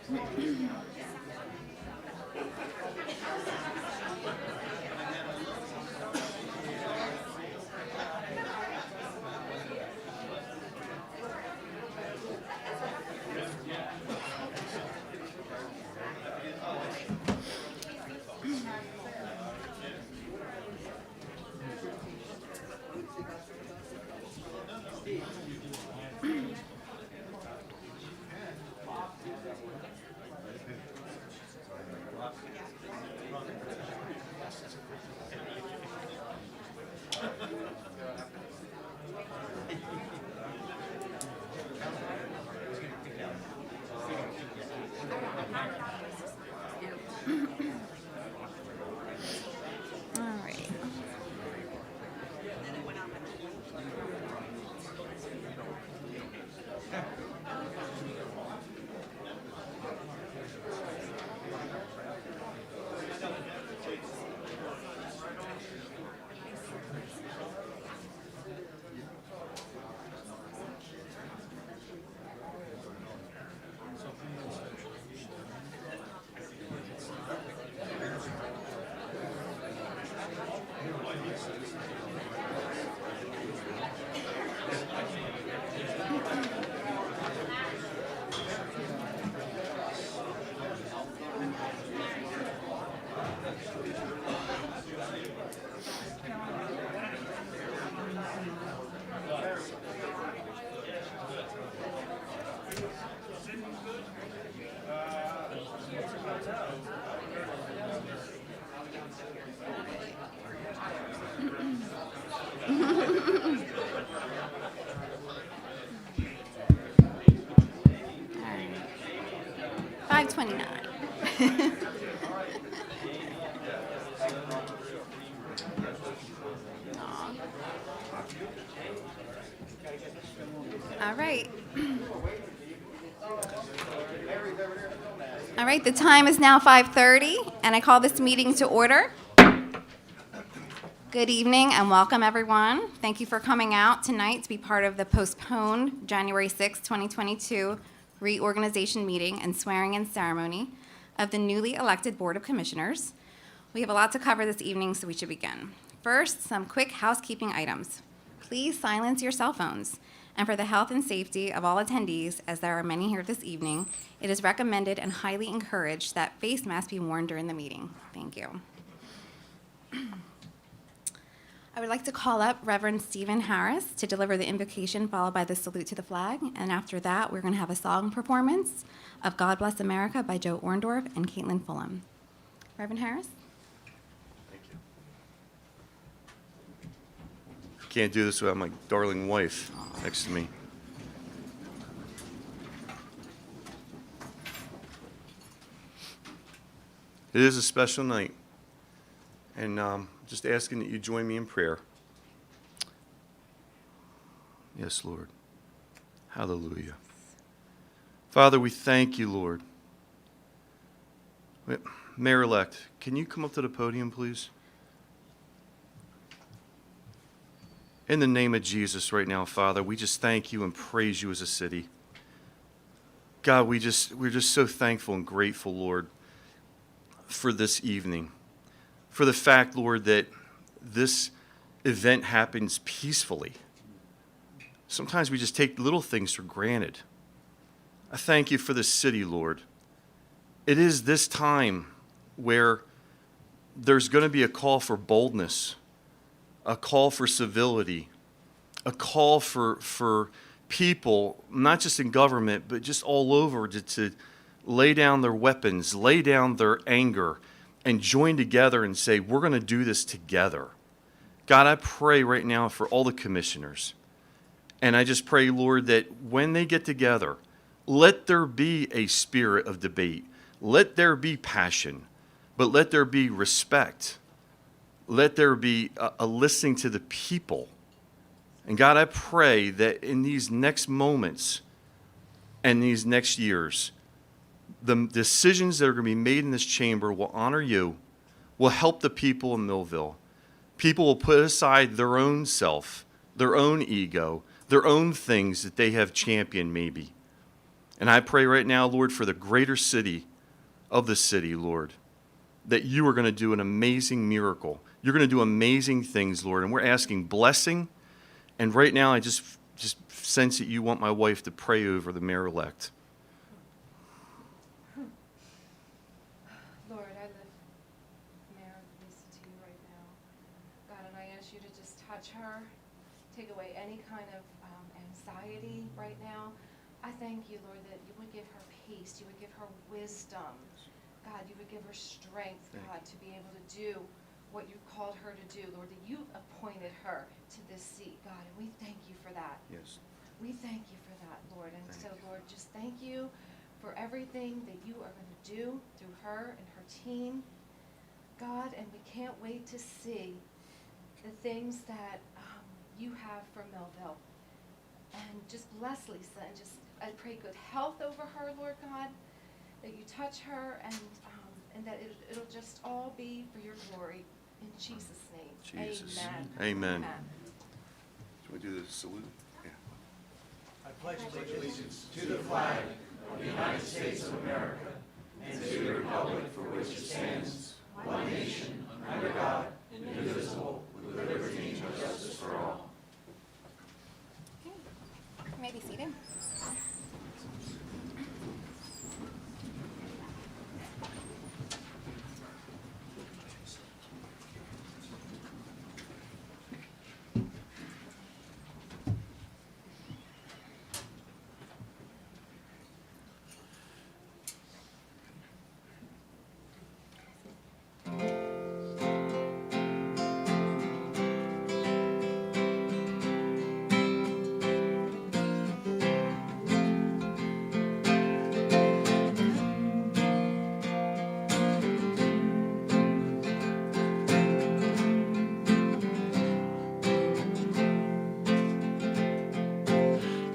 All right. All right. 5:29. Aw. All right. All right, the time is now 5:30, and I call this meeting to order. Good evening and welcome, everyone. Thank you for coming out tonight to be part of the postponed January 6, 2022 reorganization meeting and swearing-in ceremony of the newly elected Board of Commissioners. We have a lot to cover this evening, so we should begin. First, some quick housekeeping items. Please silence your cell phones. And for the health and safety of all attendees, as there are many here this evening, it is recommended and highly encouraged that face masks be worn during the meeting. Thank you. I would like to call up Reverend Stephen Harris to deliver the invocation, followed by the salute to the flag. And after that, we're going to have a song performance of God Bless America by Joe Orndorff and Caitlin Fulham. Reverend Harris? Thank you. Can't do this without my darling wife next to me. It is a special night, and just asking that you join me in prayer. Yes, Lord. Hallelujah. Father, we thank you, Lord. Mayor-elect, can you come up to the podium, please? In the name of Jesus right now, Father, we just thank you and praise you as a city. God, we're just so thankful and grateful, Lord, for this evening. For the fact, Lord, that this event happens peacefully. Sometimes we just take little things for granted. I thank you for this city, Lord. It is this time where there's going to be a call for boldness, a call for civility, a call for people, not just in government, but just all over, to lay down their weapons, lay down their anger, and join together and say, we're going to do this together. God, I pray right now for all the commissioners. And I just pray, Lord, that when they get together, let there be a spirit of debate. Let there be passion, but let there be respect. Let there be a listening to the people. And God, I pray that in these next moments and these next years, the decisions that are going to be made in this chamber will honor you, will help the people in Millville. People will put aside their own self, their own ego, their own things that they have championed maybe. And I pray right now, Lord, for the greater city of the city, Lord, that you are going to do an amazing miracle. You're going to do amazing things, Lord, and we're asking blessing. And right now, I just sense that you want my wife to pray over the mayor-elect. Lord, I lift Mayor Lisa to you right now. God, and I ask you to just touch her, take away any kind of anxiety right now. I thank you, Lord, that you would give her peace, you would give her wisdom. God, you would give her strength, God, to be able to do what you called her to do, Lord, that you appointed her to this seat, God, and we thank you for that. Yes. We thank you for that, Lord. And so, Lord, just thank you for everything that you are going to do through her and her team, God, and we can't wait to see the things that you have for Millville. And just bless Lisa, and just I pray good health over her, Lord God, that you touch her, and that it'll just all be for your glory. In Jesus' name, Jesus. amen. Amen. Should we do the salute? Yeah. I pledge allegiance to the flag of the United States of America and to the republic for which it stands, one nation, under God, indivisible, with liberty and justice for all. You may be seated.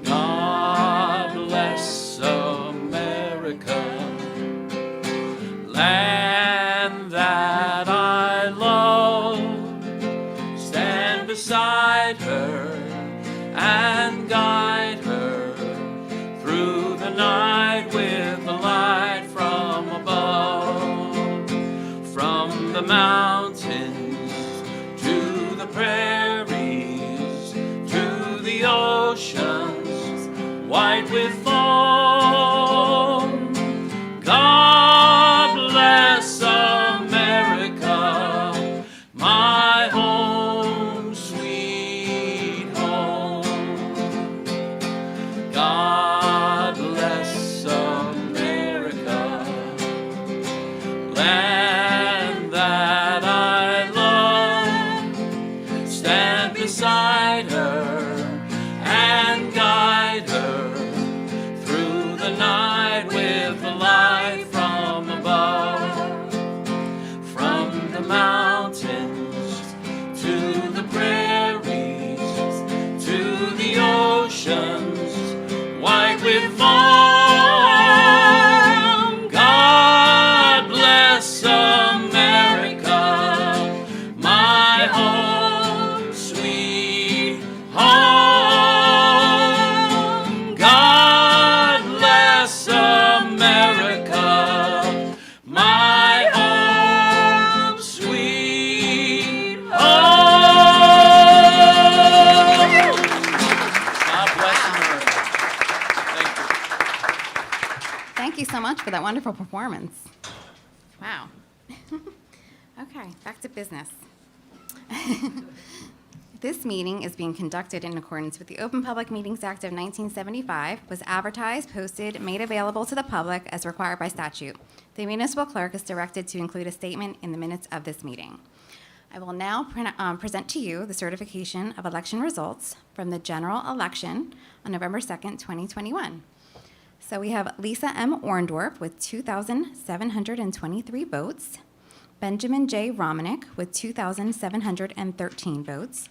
God bless America, land that I love. Stand beside her and guide her through the night with the light from above. From the mountains to the prairies to the oceans white with foam. God bless America, my home, sweet home. God bless America, land that I love. Stand beside her and guide her through the night with the light from above. From the mountains to the prairies to the oceans white with foam. God bless America, my home, sweet home. God bless America, my home, sweet home. God bless America. Thank you. Thank you so much for that wonderful performance. Wow. Okay, back to business. This meeting is being conducted in accordance with the Open Public Meetings Act of 1975, was advertised, posted, made available to the public as required by statute. The municipal clerk is directed to include a statement in the minutes of this meeting. I will now present to you the certification of election results from the general election on November 2nd, 2021. So we have Lisa M. Orndorff with 2,723 votes, Benjamin J. Romanek with 2,713 votes,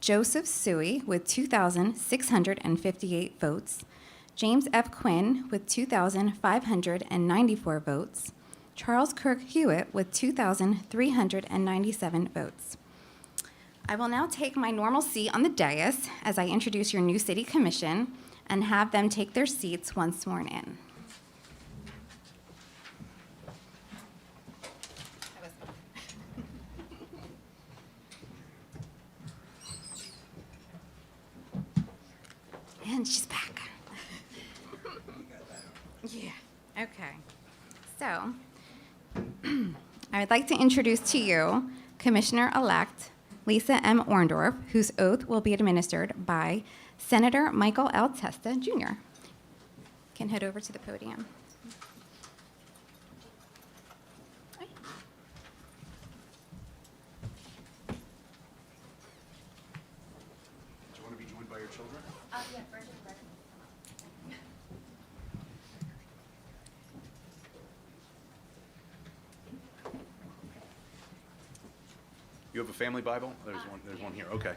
Joseph Suey with 2,658 votes, James F. Quinn with 2,594 votes, Charles Kirk Hewitt with 2,397 votes. I will now take my normal seat on the dais as I introduce your new city commission, and have them take their seats once sworn in. And she's back. Yeah, okay. So, I would like to introduce to you Commissioner-elect Lisa M. Orndorff, whose oath will be administered by Senator Michael L. Testa, Jr. Can head over to the podium. Do you want to be joined by your children? Yeah, Bridget, Bridget. You have a family Bible? There's one here, okay.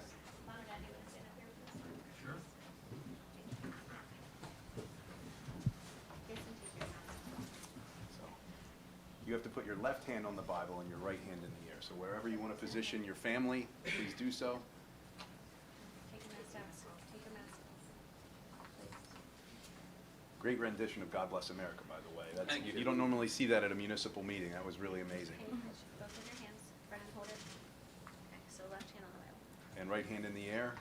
So, you have to put your left hand on the Bible and your right hand in the air. So wherever you want to position your family, please do so. Take a mask off. Take a mask off. Great rendition of God Bless America, by the way. You don't normally see that at a municipal meeting. That was really amazing. Both of your hands. Brennan, hold it. Okay, so left hand on the Bible. And right hand in the air,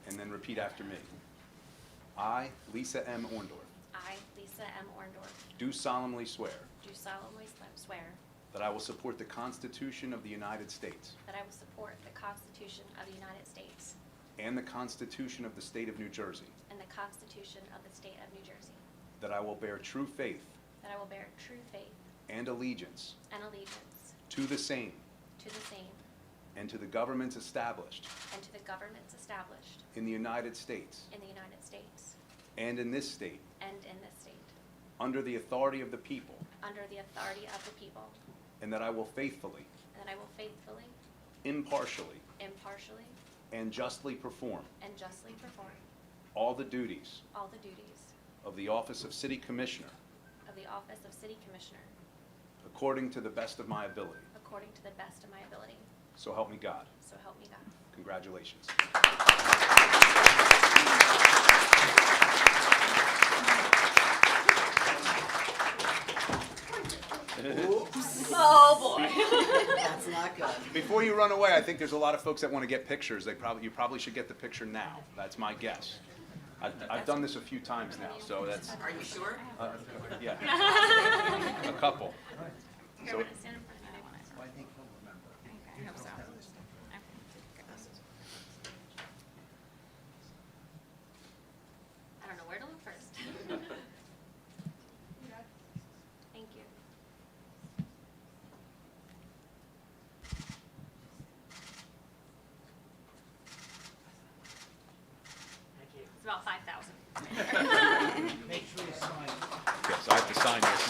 and then repeat after me. I, Lisa M. Orndorff, I, Lisa M. Orndorff, do solemnly swear do solemnly swear that I will support the Constitution of the United States that I will support the Constitution of the United States and the Constitution of the State of New Jersey, and the Constitution of the State of New Jersey, that I will bear true faith that I will bear true faith and allegiance and allegiance to the same to the same and to the governments established and to the governments established in the United States in the United States and in this state and in this state, under the authority of the people, under the authority of the people, and that I will faithfully, and that I will faithfully, impartially, impartially, and justly perform and justly perform all the duties all the duties of the office of City Commissioner of the office of City Commissioner according to the best of my ability. according to the best of my ability. So help me God. So help me God. Congratulations. Oh, boy. That's not good. Before you run away, I think there's a lot of folks that want to get pictures. You probably should get the picture now. That's my guess. I've done this a few times now, so that's, Are you sure? yeah. A couple. Here, I'm gonna stand in front of you. Well, I think he'll remember. I hope so. I don't know where to look first. Thank you. It's about 5,000. Make sure you sign. Yes, I have to sign this.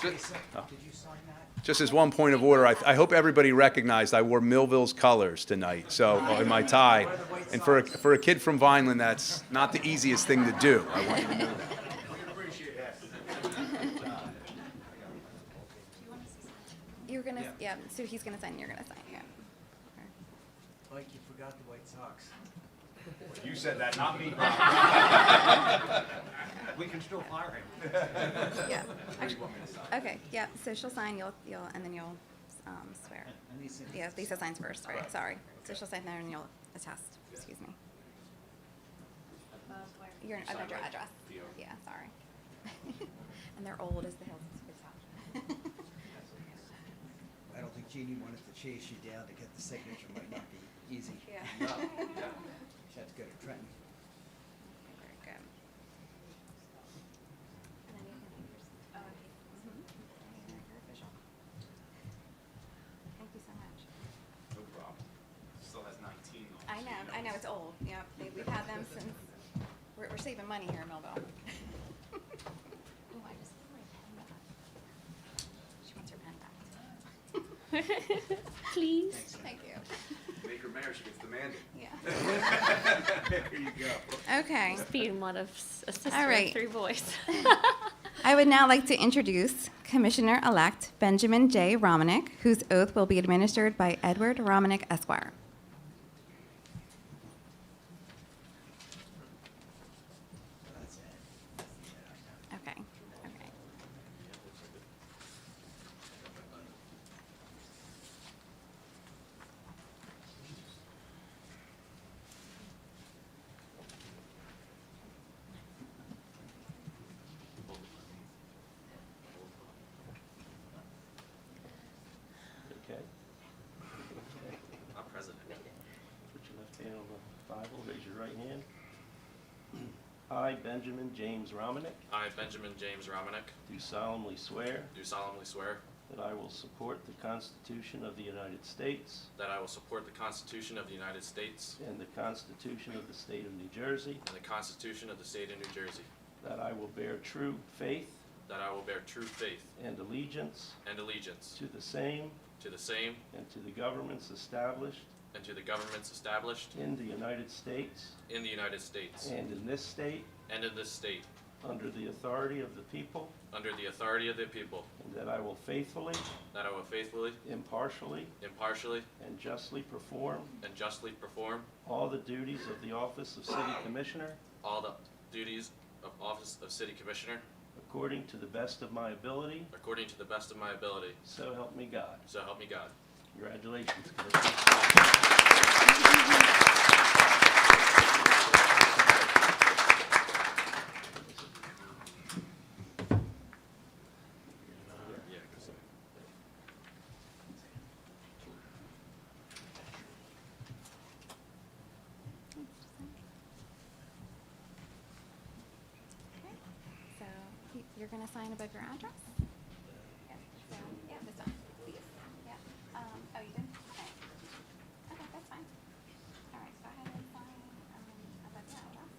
Lisa, did you sign that? Just as one point of order, I hope everybody recognized I wore Millville's colors tonight, so in my tie. And for a kid from Vineland, that's not the easiest thing to do. I want you to know that. You're gonna, yeah, so he's gonna sign, you're gonna sign, yeah. Mike, you forgot the White Sox. You said that, not me. We can still fire him. Yeah. Okay, yeah, so she'll sign, and then you'll swear. And Lisa, Yeah, Lisa signs first, right, sorry. So she'll sign there and you'll attest, excuse me. Your address. Yeah, sorry. And they're old as the hills of his house. I don't think Jeannie wanted to chase you down to get the signature. Might not be easy. Yeah. She had to go to Trenton. Very good. And then you can have yours. Oh, okay. You're official. Thank you so much. No problem. Still has 19 on it. I know, it's old, yep, we've had them since, we're saving money here in Millville. Ooh, I just put my pen back. She wants her pen back. Please. Thank you. Make her mayor, she gets the mandate. Yeah. There you go. Okay. Being one of a sister All right. of 3 boys. I would now like to introduce Commissioner-elect Benjamin J. Romanek, whose oath will be administered by Edward Romanek, Esquire. I, Benjamin James Romanek, I, Benjamin James Romanek, do solemnly swear do solemnly swear that I will support the Constitution of the United States that I will support the Constitution of the United States and the Constitution of the State of New Jersey, and the Constitution of the State of New Jersey, that I will bear true faith that I will bear true faith and allegiance and allegiance to the same and and to the governments established to the governments established in the United States in the United States and in this state and in this state, under the authority of the people, under the authority of the people, and that I will faithfully, that I will faithfully, impartially, impartially, and justly perform and justly perform all the duties of the office of City Commissioner all the duties of office of City Commissioner according to the best of my ability, according to the best of my ability, so help me God. so help me God. Congratulations. Okay, so you're going to sign above your address? Yeah, so, yeah, this one, please. Yeah. Oh, you did? Okay. Okay, that's fine. All right, go ahead and sign above your address.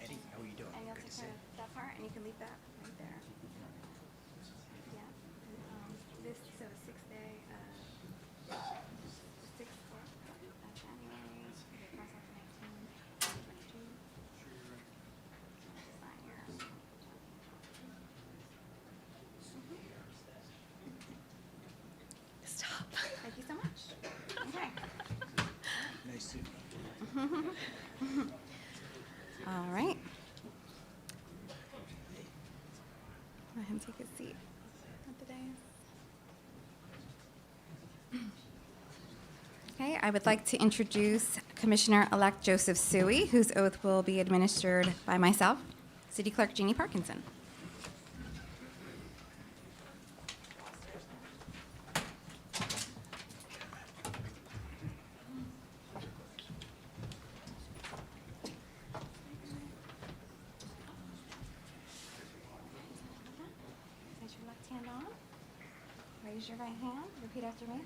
Eddie, how are you doing? And you'll Good to take see care you. of that part, and you can leave that right there. Yeah. And, this, so the sixth day of, January, the process 19, 2022. Sign here. Stop. Thank you so much. Okay. Nice suit. All right. Let him take his seat at the dais. Okay, I would like to introduce Commissioner-elect Joseph Suey, whose oath will be administered by myself, City Clerk Jeannie Parkinson. Place your left hand on. Raise your right hand. Repeat after me.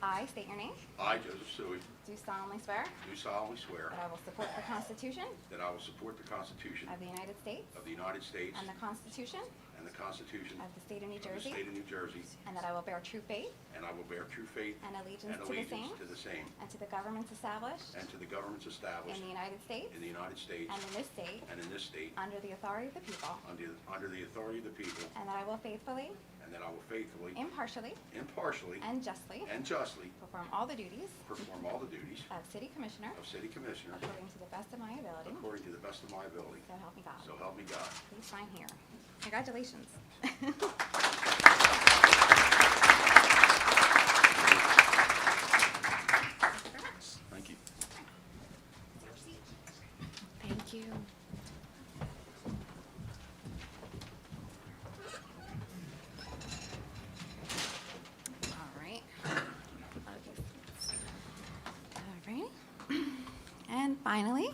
I state your name. I, Joseph Suey, Do solemnly swear do solemnly swear that I will support the Constitution that I will support the Constitution of the United States of the United States and the Constitution and the Constitution of the State of New of the Jersey, State of New Jersey, and that I will bear true faith and I will bear true faith and allegiance and to the same allegiance to the same and to the governments established and to the governments in established the United States in the United States and in this state and in this state under the authority of the people, under the authority of the people, and that I will faithfully, and that I will faithfully, impartially, impartially, and justly and justly perform all the duties perform all the duties of City Commissioner of City Commissioner according to the best of my ability. according to the best of my ability. So help me God. So help me God. Please sign here. Congratulations. Thank you. Thank you. All right. All right. And finally,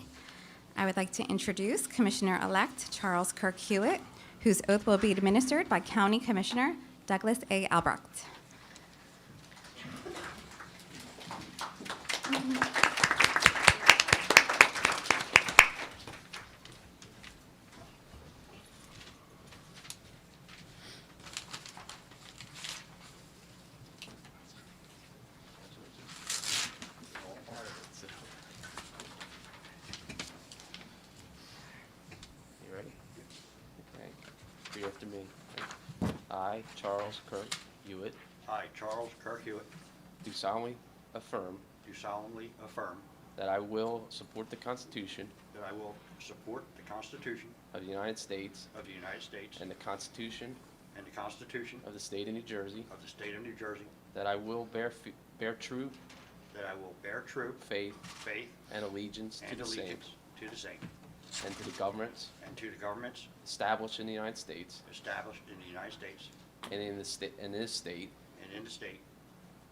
I would like to introduce Commissioner-elect Charles Kirk Hewitt, whose oath will be administered by County Commissioner Douglas A. Albrecht. You ready? Okay. Repeat after me. I, Charles Kirk Hewitt, I, Charles Kirk Hewitt, do solemnly affirm do solemnly affirm that I will support the Constitution that I will support the Constitution of the United States of the United States and the Constitution and the Constitution of the State of New Jersey, of the State of New Jersey, that I will bear true that I will bear true faith faith and allegiance to and the same allegiance to the same, and to the governments and to the governments established in the United States established in the United States and in this state and in the state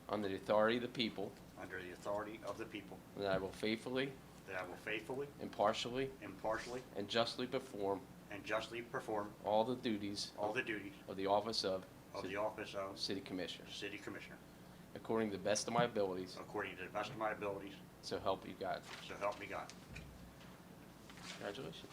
under the authority of the people, under the authority of the people, that I will faithfully, that I will faithfully, impartially, impartially, and justly perform and justly perform all the duties all the duties of the office of of the office of City Commissioner, City Commissioner, according to the best of my abilities, according to the best of my abilities, so help you God. so help me God. Congratulations.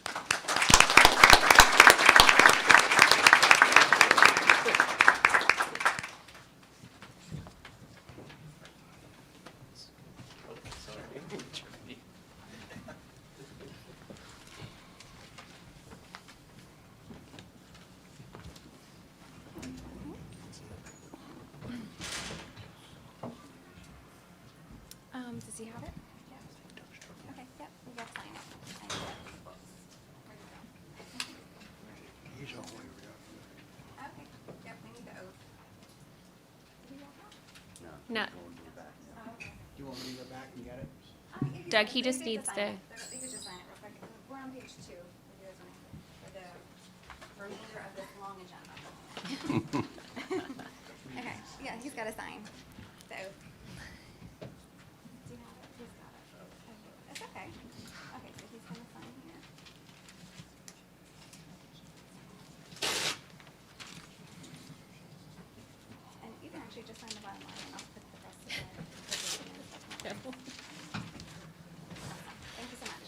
Does he have it? Yeah. Okay, yep, we got to sign it. He's all the way Okay, yep, we need the oath. Do you want that? No. Oh, okay. Do you want me to go back and get it? You can Doug, just- he just they needs sign to- it. You can just sign it real quick. We're on page 2. If you guys want to- for the remainder of this long agenda. Okay, yeah, he's got to sign the oath. Do you have it? He's got it. Okay, that's okay. Okay, so he's going to sign here. And you can actually just sign the bottom line and I'll put the rest of the in. Thank you so much.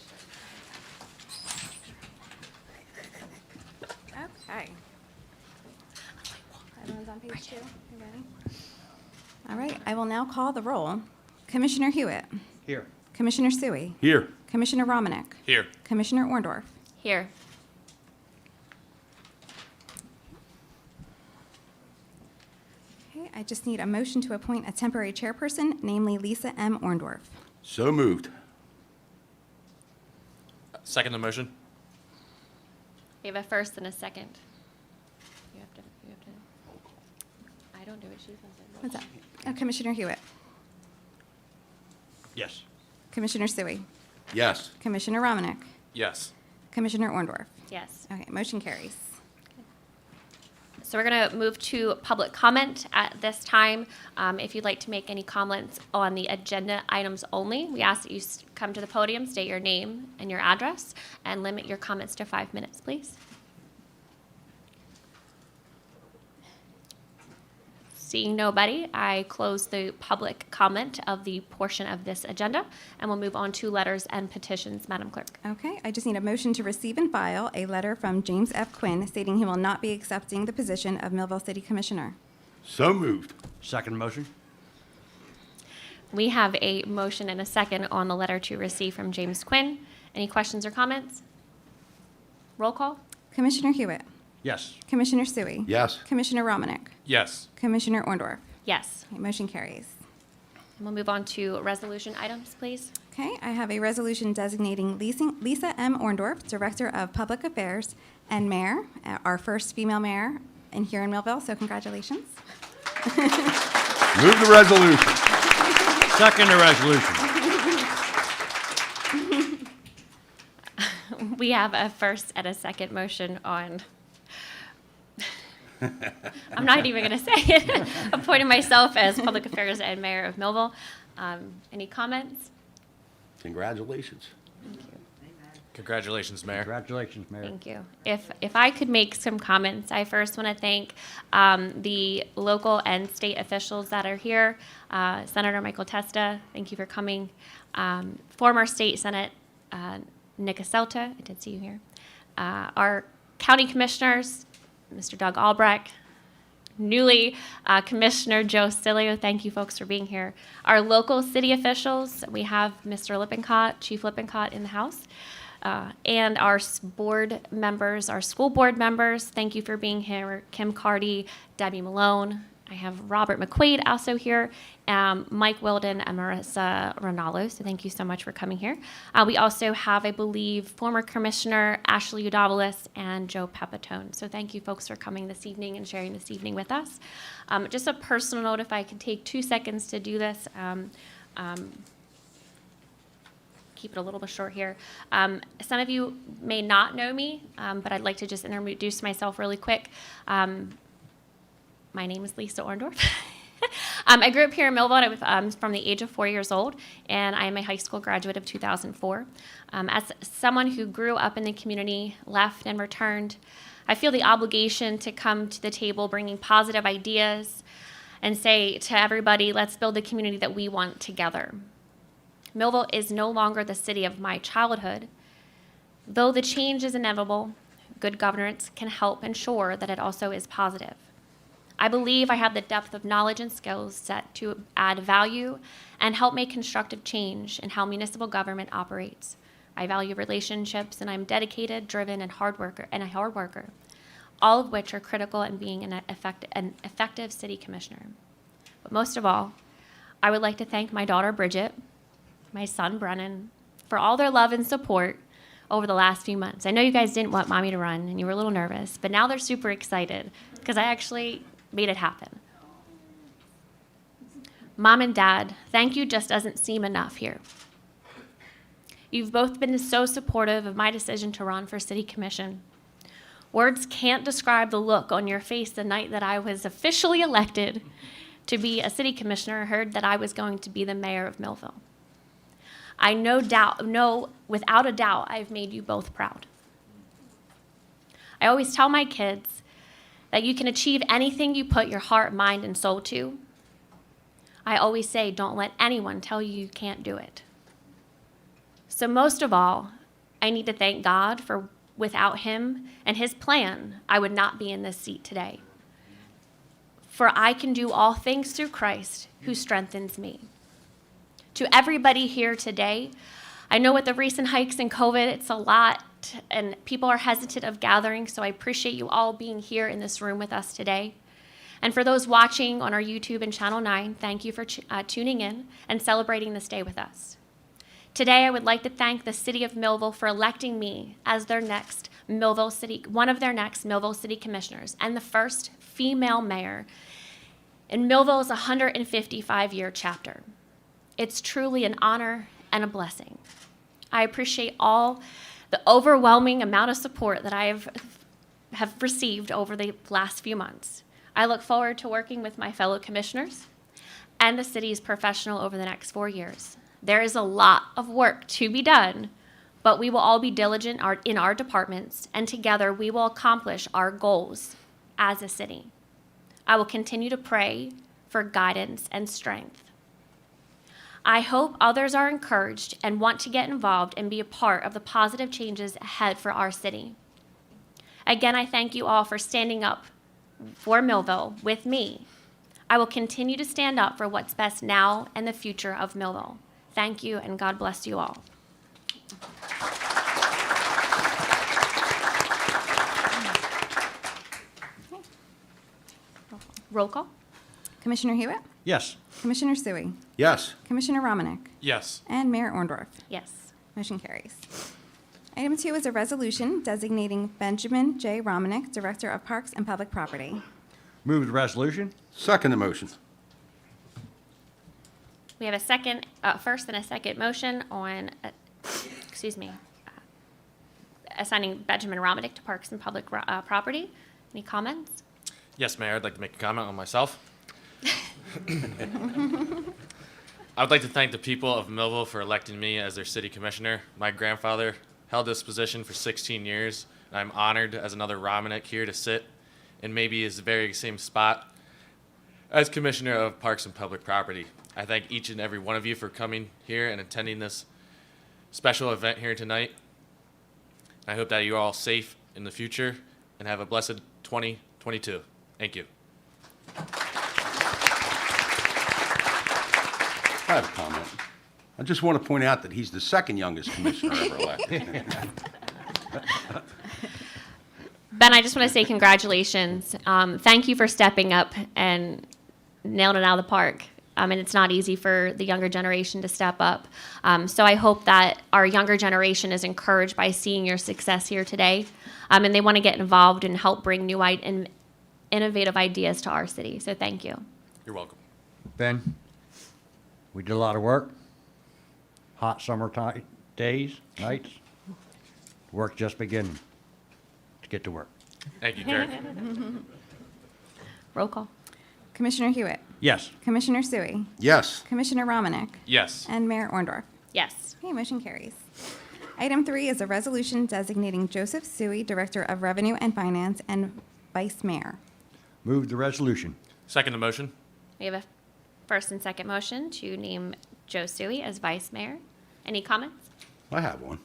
Okay. Everyone's on page 2. You ready? All right, I will now call the roll. Commissioner Hewitt. Here. Commissioner Sui. Here. Commissioner Romanek. Here. Commissioner Orndorff. Here. Okay, I just need a motion to appoint a temporary chairperson, namely Lisa M. Orndorff. So moved. Second the motion. We have a first and a second. You have to, I don't do it, she does it. What's that? Commissioner Hewitt. Yes. Commissioner Sui. Yes. Commissioner Romanek. Yes. Commissioner Orndorff. Yes. Okay, motion carries. So we're going to move to public comment at this time. If you'd like to make any comments on the agenda items only, we ask that you come to the podium, state your name and your address, and limit your comments to 5 minutes, please. Seeing nobody, I close the public comment of the portion of this agenda, and we'll move on to letters and petitions, Madam Clerk. Okay, I just need a motion to receive and file a letter from James F. Quinn stating he will not be accepting the position of Millville City Commissioner. So moved. Second motion? We have a motion and a second on the letter to receive from James Quinn. Any questions or comments? Roll call? Commissioner Hewitt. Yes. Commissioner Sui. Yes. Commissioner Romanek. Yes. Commissioner Orndorff. Yes. Okay, motion carries. And we'll move on to resolution items, please. Okay, I have a resolution designating Lisa M. Orndorff, Director of Public Affairs and Mayor, our first female mayor here in Millville, so congratulations. Move the resolution. Second the resolution. We have a first and a second motion on, I'm not even going to say it, appointing myself as Public Affairs and Mayor of Millville. Any comments? Congratulations. Congratulations, Mayor. Congratulations, Mayor. Thank you. If I could make some comments, I first want to thank the local and state officials that are here. Senator Michael Testa, thank you for coming. Former State Senate Nick Aselta, I did see you here. Our county commissioners, Mr. Doug Albrecht, newly Commissioner Joe Stilio, thank you folks for being here. Our local city officials, we have Mr. Lippincott, Chief Lippincott in the house. And our board members, our school board members, thank you for being here. Kim Cardy, Debbie Malone. I have Robert McQuaid also here, Mike Wilden, and Marissa Ronaldo. So thank you so much for coming here. We also have, I believe, former Commissioner Ashley Udavalis and Joe Pepitone. So thank you folks for coming this evening and sharing this evening with us. Just a personal note, if I could take 2 seconds to do this. Keep it a little bit short here. Some of you may not know me, but I'd like to just introduce myself really quick. My name is Lisa Orndorff. I grew up here in Millville. I was from the age of 4 years old, and I am a high school graduate of 2004. As someone who grew up in the community, left and returned, I feel the obligation to come to the table bringing positive ideas and say to everybody, let's build the community that we want together. Millville is no longer the city of my childhood. Though the change is inevitable, good governance can help ensure that it also is positive. I believe I have the depth of knowledge and skills set to add value and help make constructive change in how municipal government operates. I value relationships, and I'm dedicated, driven, and a hard worker, all of which are critical in being an effective city commissioner. But most of all, I would like to thank my daughter Bridget, my son Brennan, for all their love and support over the last few months. I know you guys didn't want mommy to run, and you were a little nervous, but now they're super excited because I actually made it happen. Mom and Dad, thank you just doesn't seem enough here. You've both been so supportive of my decision to run for City Commission. Words can't describe the look on your face the night that I was officially elected to be a City Commissioner, heard that I was going to be the mayor of Millville. I know without a doubt, I've made you both proud. I always tell my kids that you can achieve anything you put your heart, mind, and soul to. I always say, don't let anyone tell you you can't do it. So most of all, I need to thank God for without him and his plan, I would not be in this seat today. For I can do all things through Christ who strengthens me. To everybody here today, I know with the recent hikes in COVID, it's a lot and people are hesitant of gathering, so I appreciate you all being here in this room with us today. And for those watching on our YouTube and Channel 9, thank you for tuning in and celebrating this day with us. Today, I would like to thank the City of Millville for electing me as one of their next Millville City Commissioners and the first female mayor in Millville's 155-year chapter. It's truly an honor and a blessing. I appreciate all the overwhelming amount of support that I have received over the last few months. I look forward to working with my fellow commissioners and the city's professional over the next 4 years. There is a lot of work to be done, but we will all be diligent in our departments, and together we will accomplish our goals as a city. I will continue to pray for guidance and strength. I hope others are encouraged and want to get involved and be a part of the positive changes ahead for our city. Again, I thank you all for standing up for Millville with me. I will continue to stand up for what's best now and the future of Millville. Thank you, and God bless you all. Roll call. Commissioner Hewitt? Yes. Commissioner Sui? Yes. Commissioner Romanek? Yes. And Mayor Orndorff? Yes. Motion carries. Item 2 is a resolution designating Benjamin J. Romanek, Director of Parks and Public Property. Move the resolution. Second the motion. We have a first and a second motion on, assigning Benjamin Romanek to Parks and Public Property. Any comments? Yes, Mayor, I'd like to make a comment on myself. I would like to thank the people of Millville for electing me as their city commissioner. My grandfather held this position for 16 years, and I'm honored as another Romanek here to sit in maybe his very same spot as Commissioner of Parks and Public Property. I thank each and every one of you for coming here and attending this special event here tonight. I hope that you're all safe in the future and have a blessed 2022. Thank you. I have a comment. I just want to point out that he's the second youngest commissioner ever elected. Ben, I just want to say congratulations. Thank you for stepping up and nailing it out of the park. And it's not easy for the younger generation to step up. So I hope that our younger generation is encouraged by seeing your success here today. And they want to get involved and help bring new and innovative ideas to our city. So thank you. You're welcome. Ben, we did a lot of work. Hot summer days, nights. Work just beginning. To get to work. Thank you, Derek. Roll call. Commissioner Hewitt? Yes. Commissioner Sui, Yes. Commissioner Romanek, Yes. and Mayor Orndorff. Yes. Okay, motion carries. Item 3 is a resolution designating Joseph Sui, Director of Revenue and Finance, and Vice Mayor. Move the resolution. Second the motion. We have a first and second motion to name Joe Suey as vice mayor. Any comments? I have one.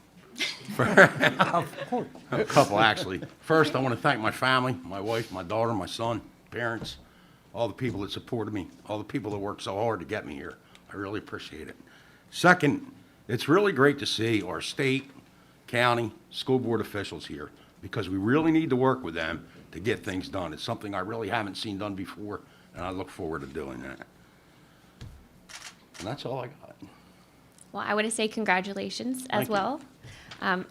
Of course. A couple, actually. First, I want to thank my family, my wife, my daughter, my son, parents, all the people that supported me, all the people that worked so hard to get me here. I really appreciate it. Second, it's really great to see our state, county, school board officials here because we really need to work with them to get things done. It's something I really haven't seen done before, and I look forward to doing that. And that's all I got. Well, I want to say congratulations as Thank you. well.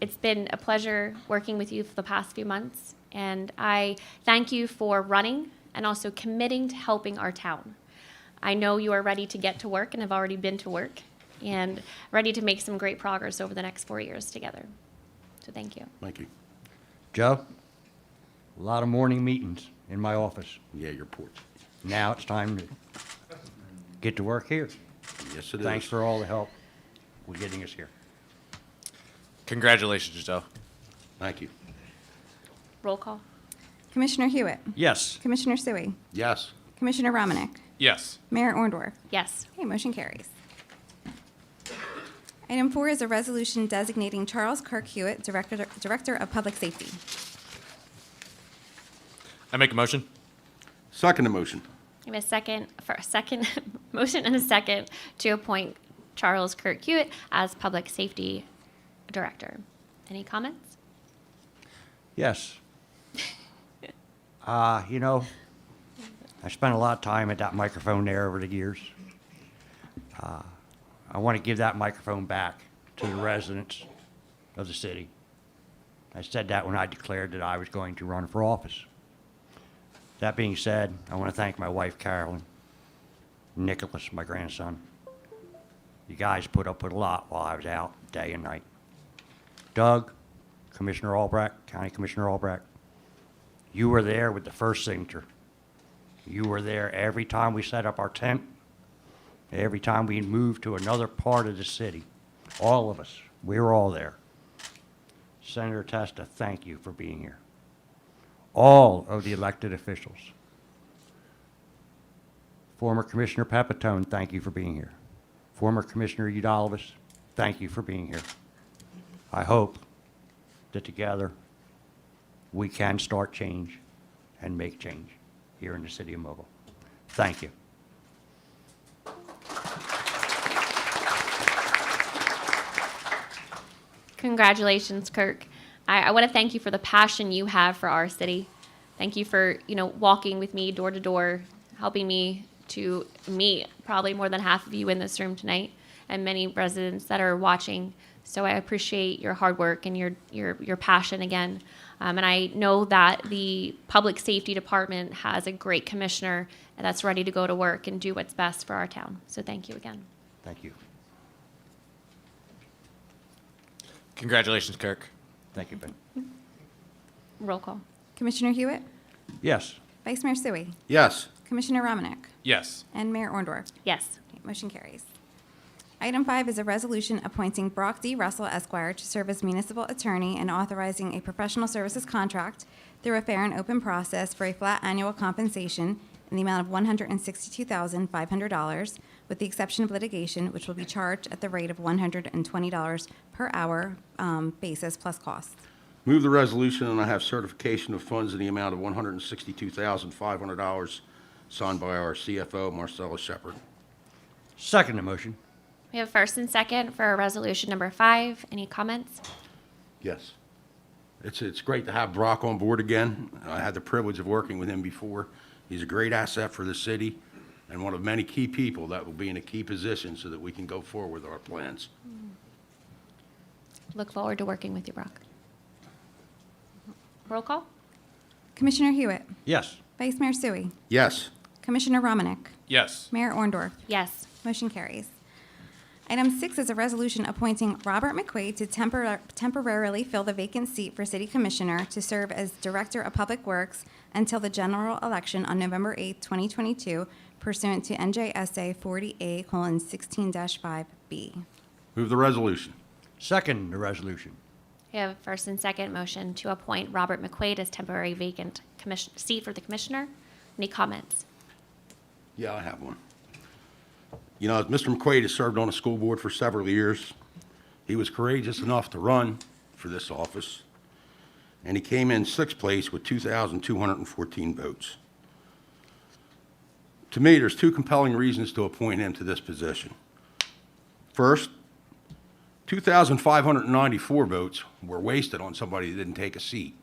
It's been a pleasure working with you for the past few months, and I thank you for running and also committing to helping our town. I know you are ready to get to work and have already been to work and ready to make some great progress over the next 4 years together. So thank you. Thank you. Joe, a lot of morning meetings in my office. Yeah, your report. Now it's time to get to work here. Yes, it is. Thanks for all the help with getting us here. Congratulations, Joe. Thank you. Roll call. Commissioner Hewitt, Yes. Commissioner Sui, Yes. Commissioner Romanek, Yes. Mayor Orndorff. Yes. Okay, motion carries. Item 4 is a resolution designating Charles Kirk Hewitt, Director of Public Safety. I make a motion. Second the motion. We have a second motion and a second to appoint Charles Kirk Hewitt as Public Safety Director. Any comments? Yes. You know, I spent a lot of time at that microphone there over the years. I want to give that microphone back to the residents of the city. I said that when I declared that I was going to run for office. That being said, I want to thank my wife, Carolyn, Nicholas, my grandson. You guys put up with a lot while I was out day and night. Doug, Commissioner Albrecht, County Commissioner Albrecht, you were there with the first signature. You were there every time we set up our tent, every time we moved to another part of the city. All of us, we were all there. Senator Testa, thank you for being here. All of the elected officials. Former Commissioner Pepitone, thank you for being here. Former Commissioner Udalvis, thank you for being here. I hope that together we can start change and make change here in the city of Millville. Thank you. Congratulations, Kirk. I want to thank you for the passion you have for our city. Thank you for, walking with me door to door, helping me to meet probably more than half of you in this room tonight and many residents that are watching. So I appreciate your hard work and your passion again. And I know that the Public Safety Department has a great commissioner that's ready to go to work and do what's best for our town. So thank you again. Thank you. Congratulations, Kirk. Thank you, Ben. Roll call. Commissioner Hewitt, Yes. Vice Mayor Sui, Yes. Commissioner Romanek, Yes. and Mayor Orndorff. Yes. Okay, motion carries. Item 5 is a resolution appointing Brock D. Russell Esquire to serve as municipal attorney and authorizing a professional services contract through a fair and open process for a flat annual compensation in the amount of $162,500, with the exception of litigation, which will be charged at the rate of $120 per hour basis plus costs. Move the resolution, and I have certification of funds in the amount of $162,500 signed by our CFO, Marcella Shepard. Second the motion. We have first and second for resolution number 5. Any comments? Yes. It's great to have Brock on board again. I had the privilege of working with him before. He's a great asset for the city and one of many key people that will be in a key position so that we can go forward with our plans. Look forward to working with you, Brock. Roll call. Commissioner Hewitt, Yes. Vice Mayor Sui, Yes. Commissioner Romanek, Yes. Mayor Orndorff. Yes. Motion carries. Item 6 is a resolution appointing Robert McQuaid to temporarily fill the vacant seat for City Commissioner to serve as Director of Public Works until the general election on November 8, 2022, pursuant to NJSA 40A:16-5B. Move the resolution. Second the resolution. We have a first and second motion to appoint Robert McQuaid as temporary vacant seat for the commissioner. Any comments? Yeah, I have one. You know, Mr. McQuaid has served on a school board for several years. He was courageous enough to run for this office, and he came in sixth place with 2,214 votes. To me, there's two compelling reasons to appoint him to this position. First, 2,594 votes were wasted on somebody that didn't take a seat.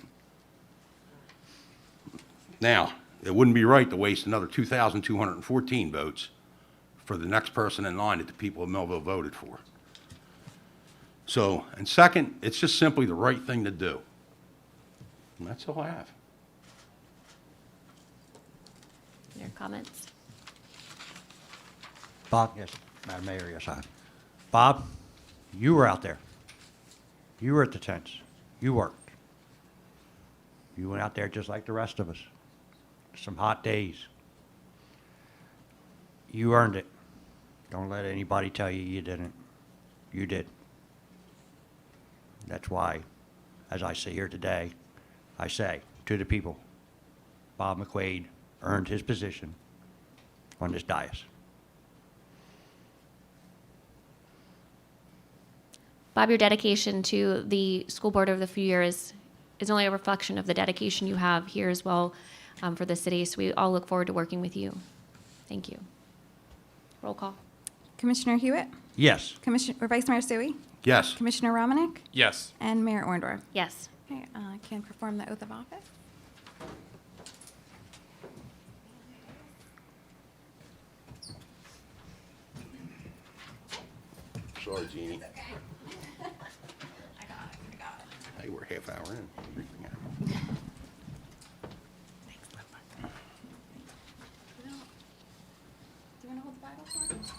Now, it wouldn't be right to waste another 2,214 votes for the next person in line that the people of Millville voted for. So, and second, it's just simply the right thing to do. And that's all I have. Your comments? Bob? Yes, Madam Mayor, yes, I. Bob, you were out there. You were at the tents. You worked. You went out there just like the rest of us. Some hot days. You earned it. Don't let anybody tell you you didn't. You did. That's why, as I sit here today, I say to the people, Bob McQuaid earned his position on this dais. Bob, your dedication to the school board over the few years is only a reflection of the dedication you have here as well for the city. So we all look forward to working with you. Thank you. Roll call. Commissioner Hewitt? Yes. Vice Mayor Sui? Yes. Commissioner Romanek? Yes. And Mayor Orndorff. Yes. Okay, can perform the oath of office. Sorry, Jeannie. I got it. Hey, we're half hour in. Thanks, Papa. Do you want to hold the Bible for us?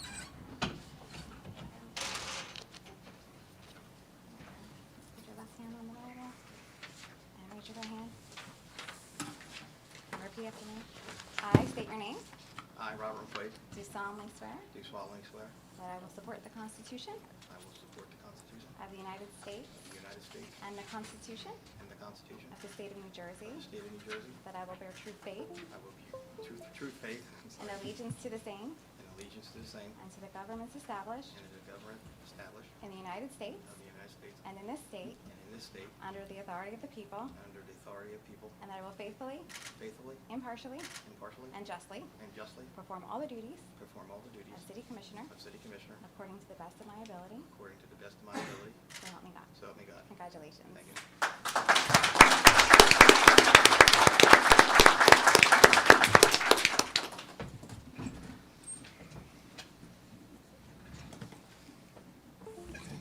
Put your left hand on the Bible and raise your right hand. And repeat after me. I state your name. I, Robert McQuaid, Do solemnly swear do solemnly swear that I will support the Constitution I will support the Constitution of the United States of the United States and the Constitution and the Constitution of the State of New Jersey, of the State of New Jersey. that I will bear true faith I will be true faith and allegiance to the same and allegiance to the same and to the governments established and to the government established in the United States of the United States and in this state and in this state under the authority of the people, under the authority of people, and that I will faithfully, faithfully, impartially, impartially, and justly and justly perform all the duties perform all the duties of City Commissioner of City Commissioner according to the best of my ability, according to the best of my ability. so help me God. So help me God. Congratulations. Thank you.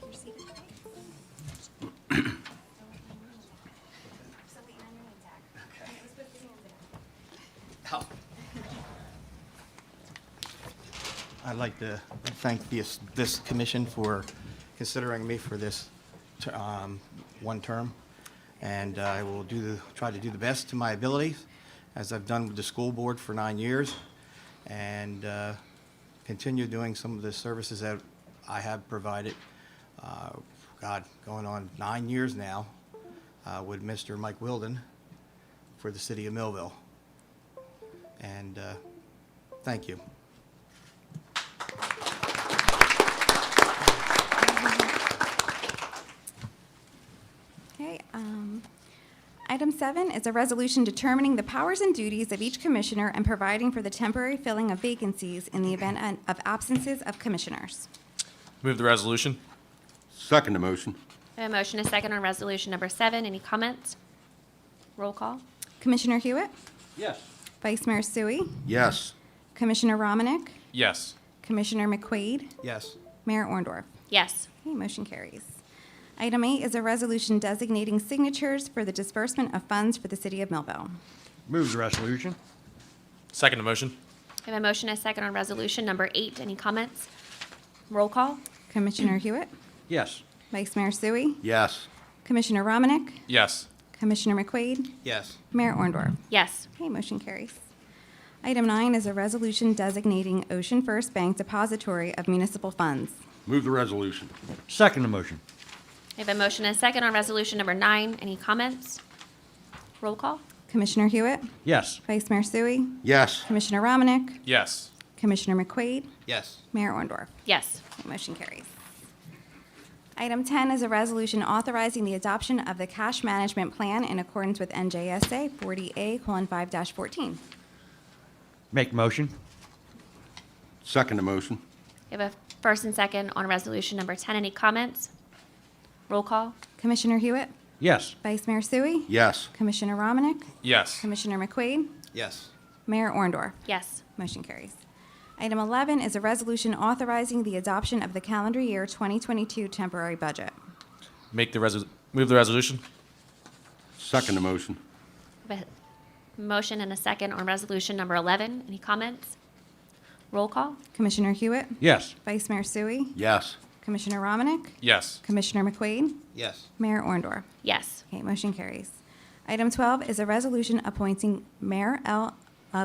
Your seat. So waiting on your name tag. You're supposed to stand there. I'd like to thank this commission for considering me for this one term, and I will try to do the best to my abilities, as I've done with the school board for 9 years, and continue doing some of the services that I have provided, going on 9 years now, with Mr. Mike Wilden for the city of Millville. And thank you. Okay, item 7 is a resolution determining the powers and duties of each commissioner and providing for the temporary filling of vacancies in the event of absences of commissioners. Move the resolution. Second the motion. We have a motion, a second on resolution number 7. Any comments? Roll call. Commissioner Hewitt? Yes. Vice Mayor Sui? Yes. Commissioner Romanek? Yes. Commissioner McQuaid? Yes. Mayor Orndorff? Yes. Okay, motion carries. Item 8 is a resolution designating signatures for the disbursement of funds for the city of Millville. Move the resolution. Second motion. We have a motion, a second on resolution number 8. Any comments? Roll call. Commissioner Hewitt? Yes. Vice Mayor Sui? Yes. Commissioner Romanek? Yes. Commissioner McQuaid? Yes. Mayor Orndorff? Yes. Okay, motion carries. Item 9 is a resolution designating Ocean First Bank depository of municipal funds. Move the resolution. Second the motion. We have a motion and a second on resolution number 9. Any comments? Roll call? Commissioner Hewitt? Yes. Vice Mayor Sui? Yes. Commissioner Romanek? Yes. Commissioner McQuaid? Yes. Mayor Orndorff? Yes. Motion carries. Item 10 is a resolution authorizing the adoption of the cash management plan in accordance with NJSA 40A:5-14. Make motion. Second the motion. We have a first and second on resolution number 10. Any comments? Roll call? Commissioner Hewitt? Yes. Vice Mayor Sui? Yes. Commissioner Romanek? Yes. Commissioner McQuaid? Yes. Mayor Orndorff? Yes. Motion carries. Item 11 is a resolution authorizing the adoption of the calendar year 2022 temporary budget. Move the resolution. Second the motion. We have a motion and a second on resolution number 11. Any comments? Roll call? Commissioner Hewitt? Yes. Vice Mayor Sui? Yes. Commissioner Romanek? Yes. Commissioner McQuaid? Yes. Mayor Orndorff? Yes. Okay, motion carries. Item 12 is a resolution appointing Mayor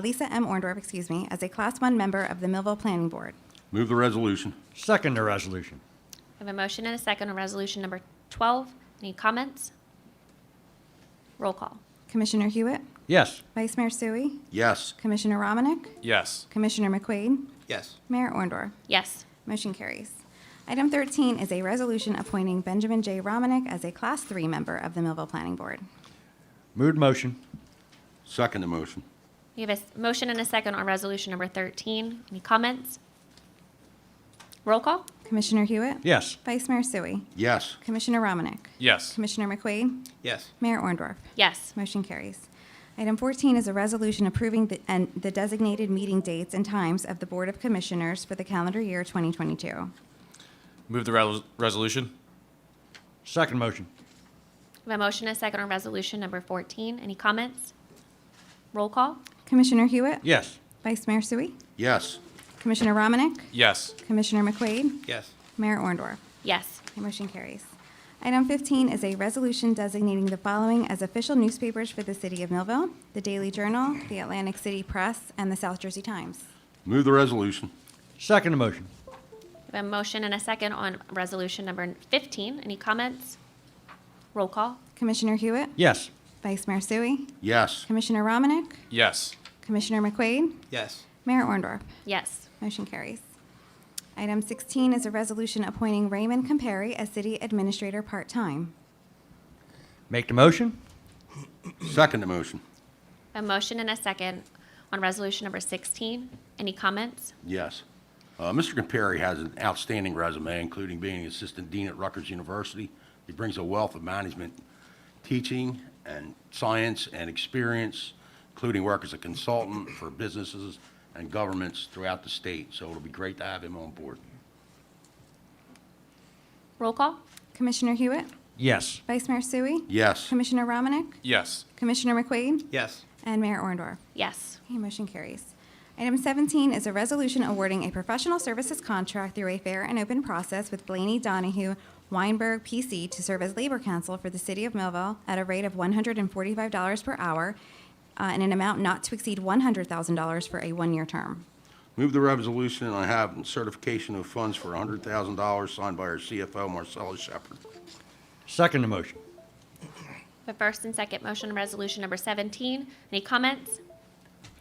Lisa M. Orndorff, as a Class 1 member of the Millville Planning Board. Move the resolution. Second the resolution. We have a motion and a second on resolution number 12. Any comments? Roll call? Commissioner Hewitt? Yes. Vice Mayor Sui? Yes. Commissioner Romanek? Yes. Commissioner McQuaid? Yes. Mayor Orndorff? Yes. Motion carries. Item 13 is a resolution appointing Benjamin J. Romanek as a Class 3 member of the Millville Planning Board. Move the motion. Second the motion. We have a motion and a second on resolution number 13. Any comments? Roll call? Commissioner Hewitt? Yes. Vice Mayor Sui? Yes. Commissioner Romanek? Yes. Commissioner McQuaid? Yes. Mayor Orndorff? Yes. Motion carries. Item 14 is a resolution approving the designated meeting dates and times of the Board of Commissioners for the calendar year 2022. Move the resolution. Second motion. We have a motion and a second on resolution number 14. Any comments? Roll call? Commissioner Hewitt? Yes. Vice Mayor Sui? Yes. Commissioner Romanek? Yes. Commissioner McQuaid? Yes. Mayor Orndorff? Yes. Okay, motion carries. Item 15 is a resolution designating the following as official newspapers for the City of Millville: the Daily Journal, the Atlantic City Press, and the South Jersey Times. Move the resolution. Second motion. We have a motion and a second on resolution number 15. Any comments? Roll call? Commissioner Hewitt? Yes. Vice Mayor Sui? Yes. Commissioner Romanek? Yes. Commissioner McQuaid? Yes. Mayor Orndorff? Yes. Motion carries. Item 16 is a resolution appointing Raymond Campari as City Administrator part-time. Make the motion. Second the motion. A motion and a second on resolution number 16. Any comments? Yes. Mr. Campari has an outstanding resume, including being Assistant Dean at Rutgers University. He brings a wealth of management, teaching, and science and experience, including work as a consultant for businesses and governments throughout the state. So it'll be great to have him on board. Roll call? Commissioner Hewitt? Yes. Vice Mayor Sui? Yes. Commissioner Romanek? Yes. Commissioner McQuaid? Yes. And Mayor Orndorff? Yes. Okay, motion carries. Item 17 is a resolution awarding a professional services contract through a fair and open process with Blaney Donahue Weinberg PC to serve as labor counsel for the City of Millville at a rate of $145 per hour in an amount not to exceed $100,000 for a one-year term. Move the resolution, and I have certification of funds for $100,000 signed by our CFO, Marcella Shepherd. Second motion. The first and second motion on resolution number 17. Any comments?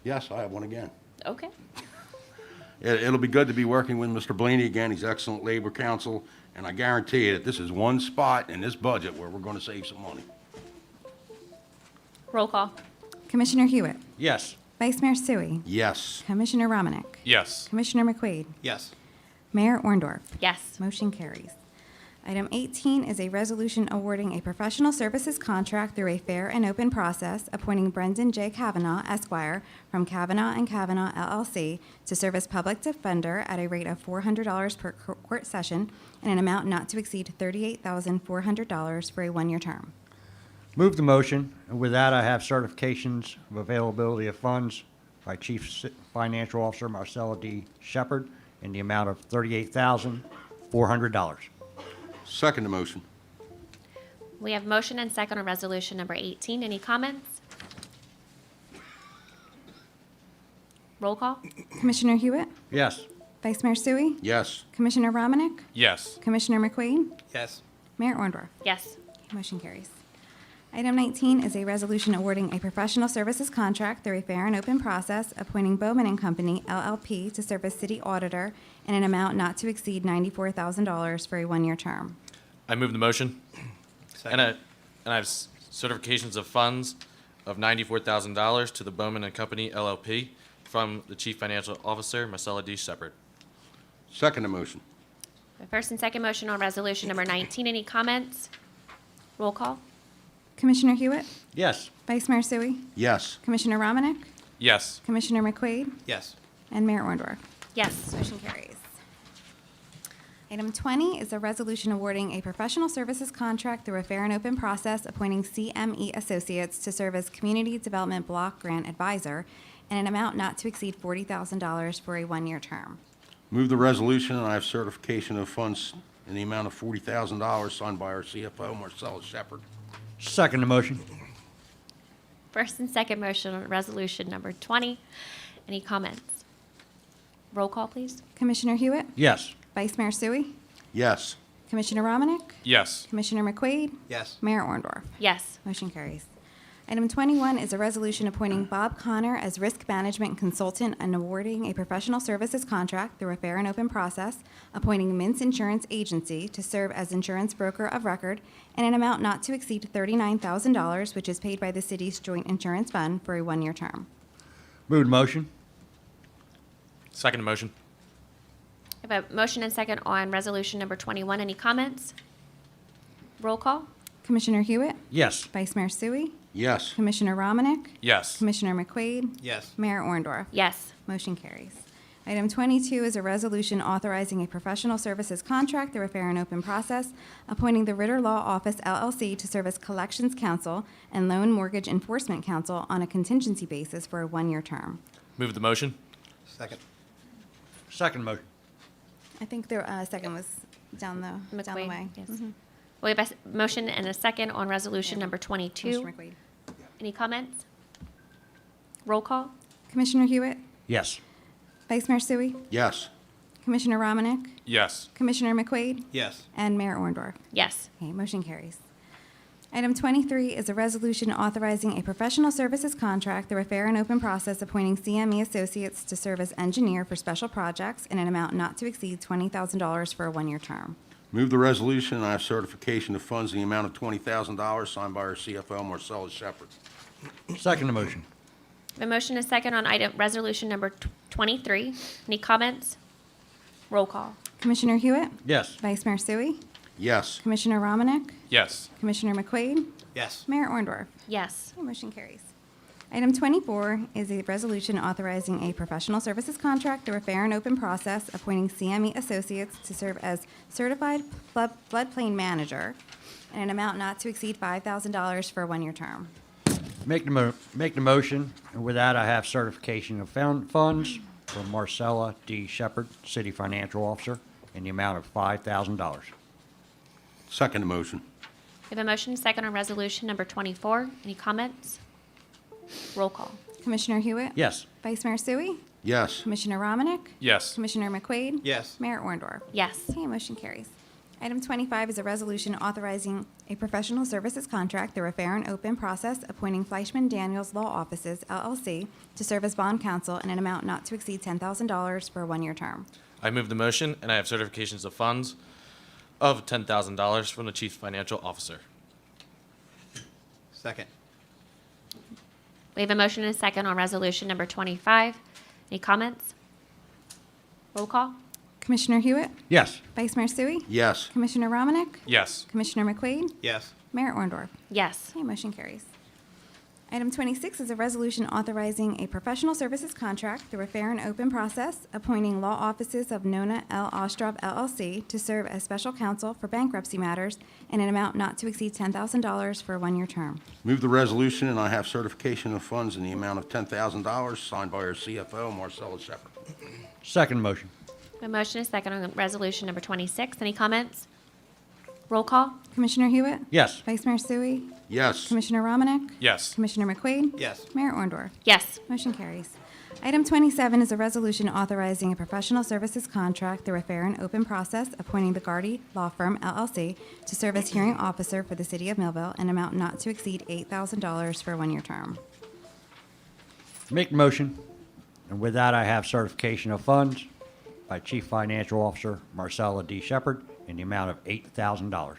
Yes, I have one again. Okay. It'll be good to be working with Mr. Blaney again. He's excellent labor counsel, and I guarantee you that this is one spot in this budget where we're going to save some money. Roll call? Commissioner Hewitt? Yes. Vice Mayor Sui? Yes. Commissioner Romanek? Yes. Commissioner McQuaid? Yes. Mayor Orndorff? Yes. Motion carries. Item 18 is a resolution awarding a professional services contract through a fair and open process, appointing Brendan J. Kavanaugh, Esquire, from Kavanaugh and Kavanaugh LLC to serve as public defender at a rate of $400 per court session and an amount not to exceed $38,400 for a one-year term. Move the motion. And with that, I have certifications of availability of funds by Chief Financial Officer Marcella D. Shepherd in the amount of $38,400. Second the motion. We have motion and second on resolution number 18. Any comments? Roll call? Commissioner Hewitt, Yes. Vice Mayor Sui, Yes. Commissioner Romanek, Yes. Commissioner McQuaid, Yes. Mayor Orndorff. Yes. Motion carries. Item 19 is a resolution awarding a professional services contract through a fair and open process, appointing Bowman and Company, LLP, to serve as city auditor in an amount not to exceed $94,000 for a one-year term. I move the motion. Second. And I have certifications of funds of $94,000 to the Bowman and Company LLP from the Chief Financial Officer, Marcella D. Shepard. Second motion. The first and second motion on resolution number 19. Any comments? Roll call? Commissioner Hewitt, Yes. Vice Mayor Sui, Yes. Commissioner Romanek, Yes. Commissioner McQuaid, Yes. and Mayor Orndorff. Yes. Motion carries. Item 20 is a resolution awarding a professional services contract through a fair and open process, appointing CME Associates to serve as Community Development Block Grant Advisor in an amount not to exceed $40,000 for a one-year term. Move the resolution, and I have certification of funds in the amount of $40,000 signed by our CFO, Marcella Shepard. Second motion. First and second motion on resolution number 20. Any comments? Roll call, please. Commissioner Hewitt, Yes. Vice Mayor Sui, Yes. Commissioner Romanek, Yes. Commissioner McQuaid, Yes. Mayor Orndorff. Yes. Motion carries. Item 21 is a resolution appointing Bob Connor as risk management consultant and awarding a professional services contract through a fair and open process, appointing Mintz Insurance Agency to serve as insurance broker of record in an amount not to exceed $39,000, which is paid by the city's joint insurance fund for a one-year term. Move the motion. Second motion. I have a motion and second on resolution number 21. Any comments? Roll call? Commissioner Hewitt, Yes. Vice Mayor Sui, Yes. Commissioner Romanek, Yes. Commissioner McQuaid, Yes. Mayor Orndorff. Yes. Motion carries. Item 22 is a resolution authorizing a professional services contract through a fair and open process, appointing the Ritter Law Office LLC to serve as collections counsel and loan mortgage enforcement counsel on a contingency basis for a one-year term. Move the motion. Second. Second motion. I think the second was down the McQuaid, way. yes. Mhm. We have a motion and a second on resolution number 22. Commissioner McQuaid. Any comments? Roll call? Commissioner Hewitt, Yes. Vice Mayor Sui, Yes. Commissioner Romanek, Yes. Commissioner McQuaid, Yes. and Mayor Orndorff. Yes. Okay, motion carries. Item 23 is a resolution authorizing a professional services contract through a fair and open process, appointing CME Associates to serve as engineer for special projects in an amount not to exceed $20,000 for a one-year term. Move the resolution, and I have certification of funds in the amount of $20,000 signed by our CFO, Marcella Shepard. Second motion. A motion and a second on item resolution number 23. Any comments? Roll call? Commissioner Hewitt, Yes. Vice Mayor Sui, Yes. Commissioner Romanek, Yes. Commissioner McQuaid, Yes. Mayor Orndorff. Yes. Okay, motion carries. Item 24 is a resolution authorizing a professional services contract through a fair and open process, appointing CME Associates to serve as certified floodplain manager in an amount not to exceed $5,000 for a one-year term. Make the motion, and with that, I have certification of funds from Marcella D. Shepard, City Financial Officer, in the amount of $5,000. Second motion. We have a motion and a second on resolution number 24. Any comments? Roll call? Commissioner Hewitt? Yes. Vice Mayor Sui? Yes. Commissioner Romanek? Yes. Commissioner McQuaid? Yes. Mayor Orndorff. Yes. Okay, motion carries. Item 25 is a resolution authorizing a professional services contract through a fair and open process, appointing Fleischman Daniels Law Offices, LLC, to serve as bond counsel in an amount not to exceed $10,000 for a one-year term. I move the motion, and I have certifications of funds of $10,000 from the Chief Financial Officer. Second. We have a motion and a second on resolution number 25. Any comments? Roll call? Commissioner Hewitt? Yes. Vice Mayor Sui? Yes. Commissioner Romanek? Yes. Commissioner McQuaid? Yes. Mayor Orndorff. Yes. Okay, motion carries. Item 26 is a resolution authorizing a professional services contract through a fair and open process, appointing law offices of Nona L. Ostrov LLC to serve as special counsel for bankruptcy matters in an amount not to exceed $10,000 for a one-year term. Move the resolution, and I have certification of funds in the amount of $10,000 signed by our CFO, Marcella Shepard. Second motion. A motion and a second on resolution number 26. Any comments? Roll call? Commissioner Hewitt? Yes. Vice Mayor Sui? Yes. Commissioner Romanek? Yes. Commissioner McQuaid? Yes. Mayor Orndorff. Yes. Motion carries. Item 27 is a resolution authorizing a professional services contract through a fair and open process, appointing the Gardy Law Firm, LLC, to serve as hearing officer for the City of Millville, an amount not to exceed $8,000 for a one-year term. Make the motion. And with that, I have certification of funds by Chief Financial Officer Marcella D. Shepard in the amount of $8,000.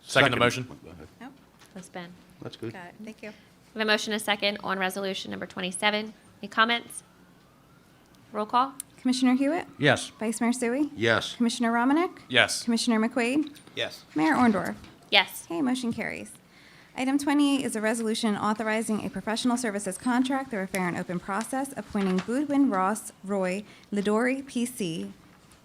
Second the motion. Go ahead. Oh, That's Ben. That's good. got it. Thank you. We have a motion and a second on resolution number 27. Any comments? Roll call? Commissioner Hewitt? Yes. Vice Mayor Sui? Yes. Commissioner Romanek? Yes. Commissioner McQuaid? Yes. Mayor Orndorff? Yes. Okay, motion carries. Item 28 is a resolution authorizing a professional services contract through a fair and open process, appointing Goodwin Ross Roy Lidori, P.C.,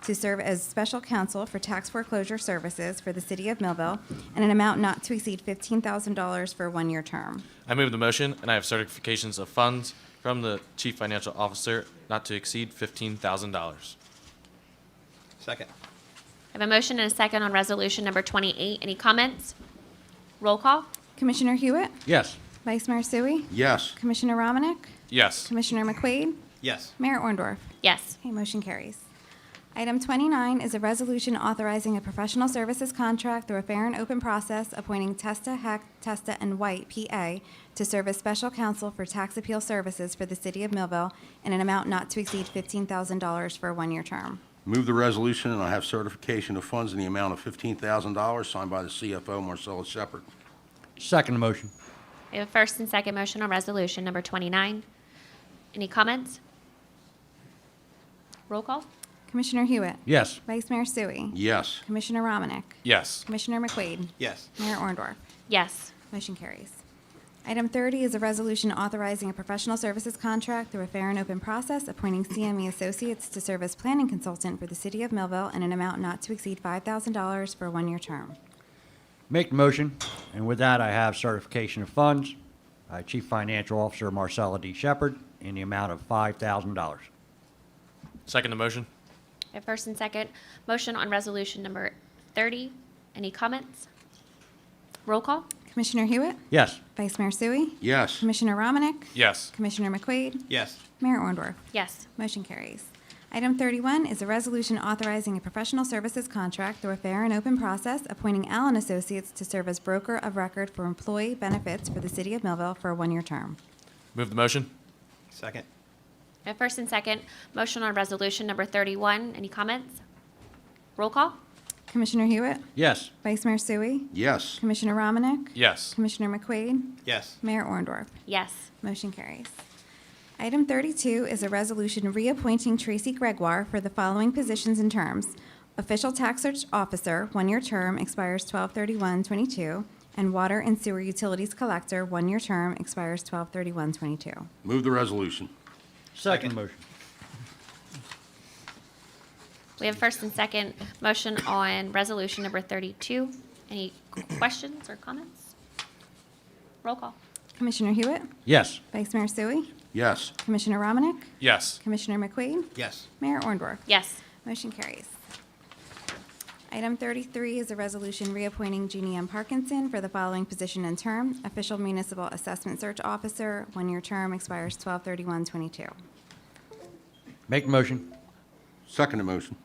to serve as special counsel for tax foreclosure services for the City of Millville, and an amount not to exceed $15,000 for a one-year term. I move the motion, and I have certifications of funds from the Chief Financial Officer not to exceed $15,000. Second. I have a motion and a second on resolution number 28. Any comments? Roll call? Commissioner Hewitt? Yes. Vice Mayor Sui? Yes. Commissioner Romanek? Yes. Commissioner McQuaid? Yes. Mayor Orndorff? Yes. Okay, motion carries. Item 29 is a resolution authorizing a professional services contract through a fair and open process, appointing Testa, Heck, Testa, and White, P.A., to serve as special counsel for tax appeal services for the City of Millville in an amount not to exceed $15,000 for a one-year term. Move the resolution, and I have certification of funds in the amount of $15,000 signed by the CFO, Marcella Shepard. Second motion. We have a first and second motion on resolution number 29. Any comments? Roll call? Commissioner Hewitt? Yes. Vice Mayor Sui? Yes. Commissioner Romanek? Yes. Commissioner McQuaid? Yes. Mayor Orndorff? Yes. Motion carries. Item 30 is a resolution authorizing a professional services contract through a fair and open process, appointing CME Associates to serve as planning consultant for the City of Millville in an amount not to exceed $5,000 for a one-year term. Make the motion. And with that, I have certification of funds by Chief Financial Officer Marcella D. Shepard in the amount of $5,000. Second the motion. We have first and second motion on resolution number 30. Any comments? Roll call? Commissioner Hewitt? Yes. Vice Mayor Sui? Yes. Commissioner Romanek? Yes. Commissioner McQuaid? Yes. Mayor Orndorff? Yes. Motion carries. Item 31 is a resolution authorizing a professional services contract through a fair and open process, appointing Allen Associates to serve as broker of record for employee benefits for the City of Millville for a one-year term. Move the motion. Second. We have first and second motion on resolution number 31. Any comments? Roll call? Commissioner Hewitt? Yes. Vice Mayor Sui? Yes. Commissioner Romanek? Yes. Commissioner McQuaid? Yes. Mayor Orndorff? Yes. Motion carries. Item 32 is a resolution reappointing Tracy Gregoire for the following positions and terms. Official Tax Search Officer, one-year term, expires 12/31/22, and Water and Sewer Utilities Collector, one-year term, expires 12/31/22. Move the resolution. Second motion. We have first and second motion on resolution number 32. Any questions or comments? Roll call? Commissioner Hewitt? Yes. Vice Mayor Sui? Yes. Commissioner Romanek? Yes. Commissioner McQuaid? Yes. Mayor Orndorff? Yes. Motion carries. Item 33 is a resolution reappointing Jeannie M. Parkinson for the following position and term. Official Municipal Assessment Search Officer, one-year term, expires 12/31/22. Make the motion. Second motion.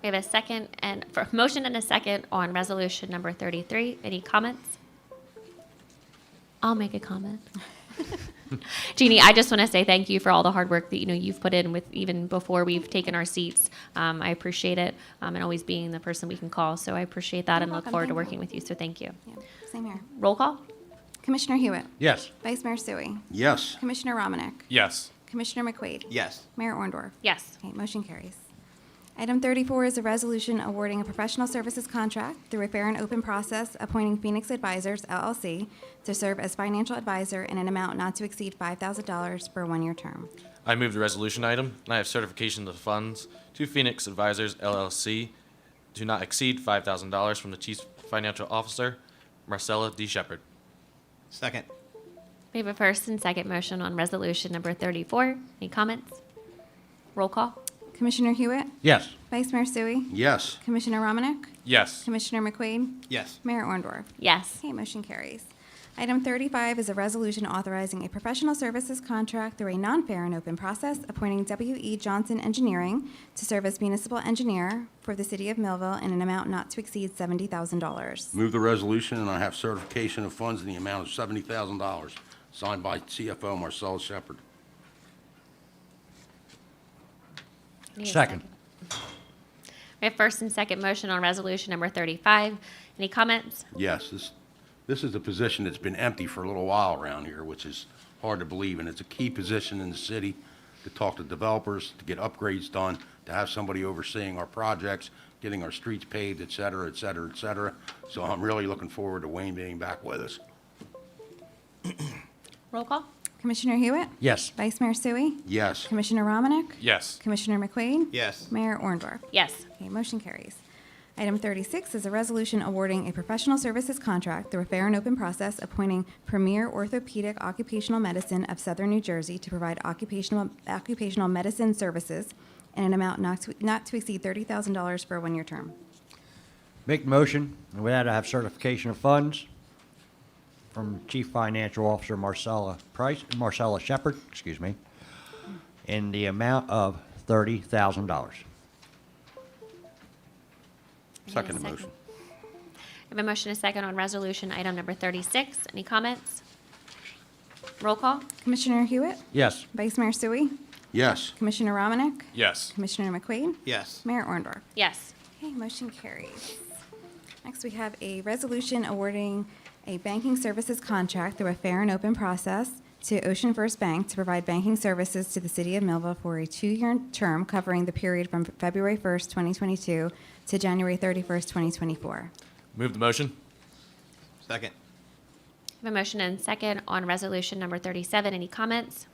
We have a second and for motion and a second on resolution number 33. Any comments? I'll make a comment. Jeannie, I just want to say thank you for all the hard work that you've put in with even before we've taken our seats. I appreciate it, and always being the person we can call. So I appreciate that and look welcome. forward to Thank you. working with you. So thank you. Yeah, same here. Roll call? Commissioner Hewitt? Yes. Vice Mayor Sui? Yes. Commissioner Romanek? Yes. Commissioner McQuaid? Yes. Mayor Orndorff? Yes. Okay, motion carries. Item 34 is a resolution awarding a professional services contract through a fair and open process, appointing Phoenix Advisors, LLC, to serve as financial advisor in an amount not to exceed $5,000 for a one-year term. I move the resolution item, and I have certification of funds to Phoenix Advisors, LLC, to not exceed $5,000 from the Chief Financial Officer, Marcella D. Shepard. Second. We have a first and second motion on resolution number 34. Any comments? Roll call? Commissioner Hewitt? Yes. Vice Mayor Sui? Yes. Commissioner Romanek? Yes. Commissioner McQuaid? Yes. Mayor Orndorff? Yes. Okay, motion carries. Item 35 is a resolution authorizing a professional services contract through a non-fair and open process, appointing W.E. Johnson Engineering to serve as municipal engineer for the city of Millville in an amount not to exceed $70,000. Move the resolution, and I have certification of funds in the amount of $70,000, signed by CFO Marcella Shepherd. Need a Second. We have first and second motion on resolution number 35. Any comments? Yes, this is a position that's been empty for a little while around here, which is hard to believe, and it's a key position in the city to talk to developers, to get upgrades done, to have somebody overseeing our projects, getting our streets paved, et cetera, et cetera, et cetera. So I'm really looking forward to Wayne being back with us. Roll call? Commissioner Hewitt? Yes. Vice Mayor Sui? Yes. Commissioner Romanek? Yes. Commissioner McQuaid? Yes. Mayor Orndorff? Yes. Okay, motion carries. Item 36 is a resolution awarding a professional services contract through a fair and open process, appointing Premier Orthopedic Occupational Medicine of Southern New Jersey to provide occupational medicine services in an amount not to exceed $30,000 for a one-year term. Make the motion, and with that, I have certification of funds from Chief Financial Officer Marcella Shepherd, in the amount of $30,000. Second motion. I have a motion and a second on resolution item number 36. Any comments? Roll call? Commissioner Hewitt? Yes. Vice Mayor Sui? Yes. Commissioner Romanek? Yes. Commissioner McQuaid? Yes. Mayor Orndorff? Yes. Okay, motion carries. Next, we have a resolution awarding a banking services contract through a fair and open process to Ocean First Bank to provide banking services to the city of Millville for a two-year term covering the period from February 1st, 2022 to January 31st, 2024. Move the motion. Second. I have a motion and second on resolution number 37. Any comments?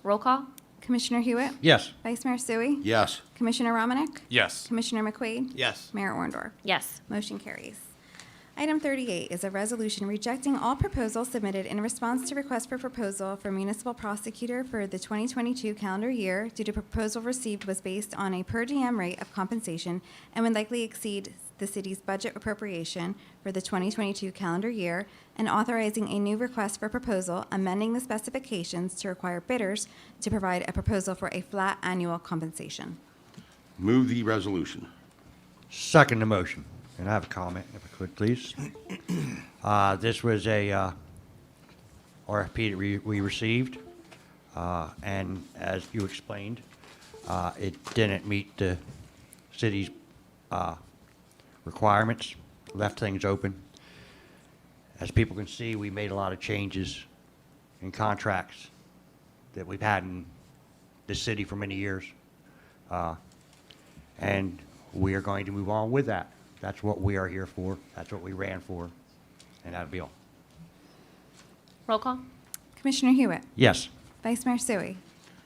Roll call? Commissioner Hewitt? Yes. Vice Mayor Sui? Yes. Commissioner Romanek? Yes. Commissioner McQuaid? Yes. Mayor Orndorff? Yes. Motion carries. Item 38 is a resolution rejecting all proposals submitted in response to request for proposal for municipal prosecutor for the 2022 calendar year due to proposal received was based on a per diem rate of compensation and would likely exceed the city's budget appropriation for the 2022 calendar year, and authorizing a new request for proposal amending the specifications to require bidders to provide a proposal for a flat annual compensation. Move the resolution. Second the motion. And I have a comment, if I could, please. This was a RFP that we received, and as you explained, it didn't meet the city's requirements, left things open. As people can see, we made a lot of changes in contracts that we've had in this city for many years, and we are going to move on with that. That's what we are here for. That's what we ran for. And that'll be all. Roll call? Commissioner Hewitt? Yes. Vice Mayor Sui?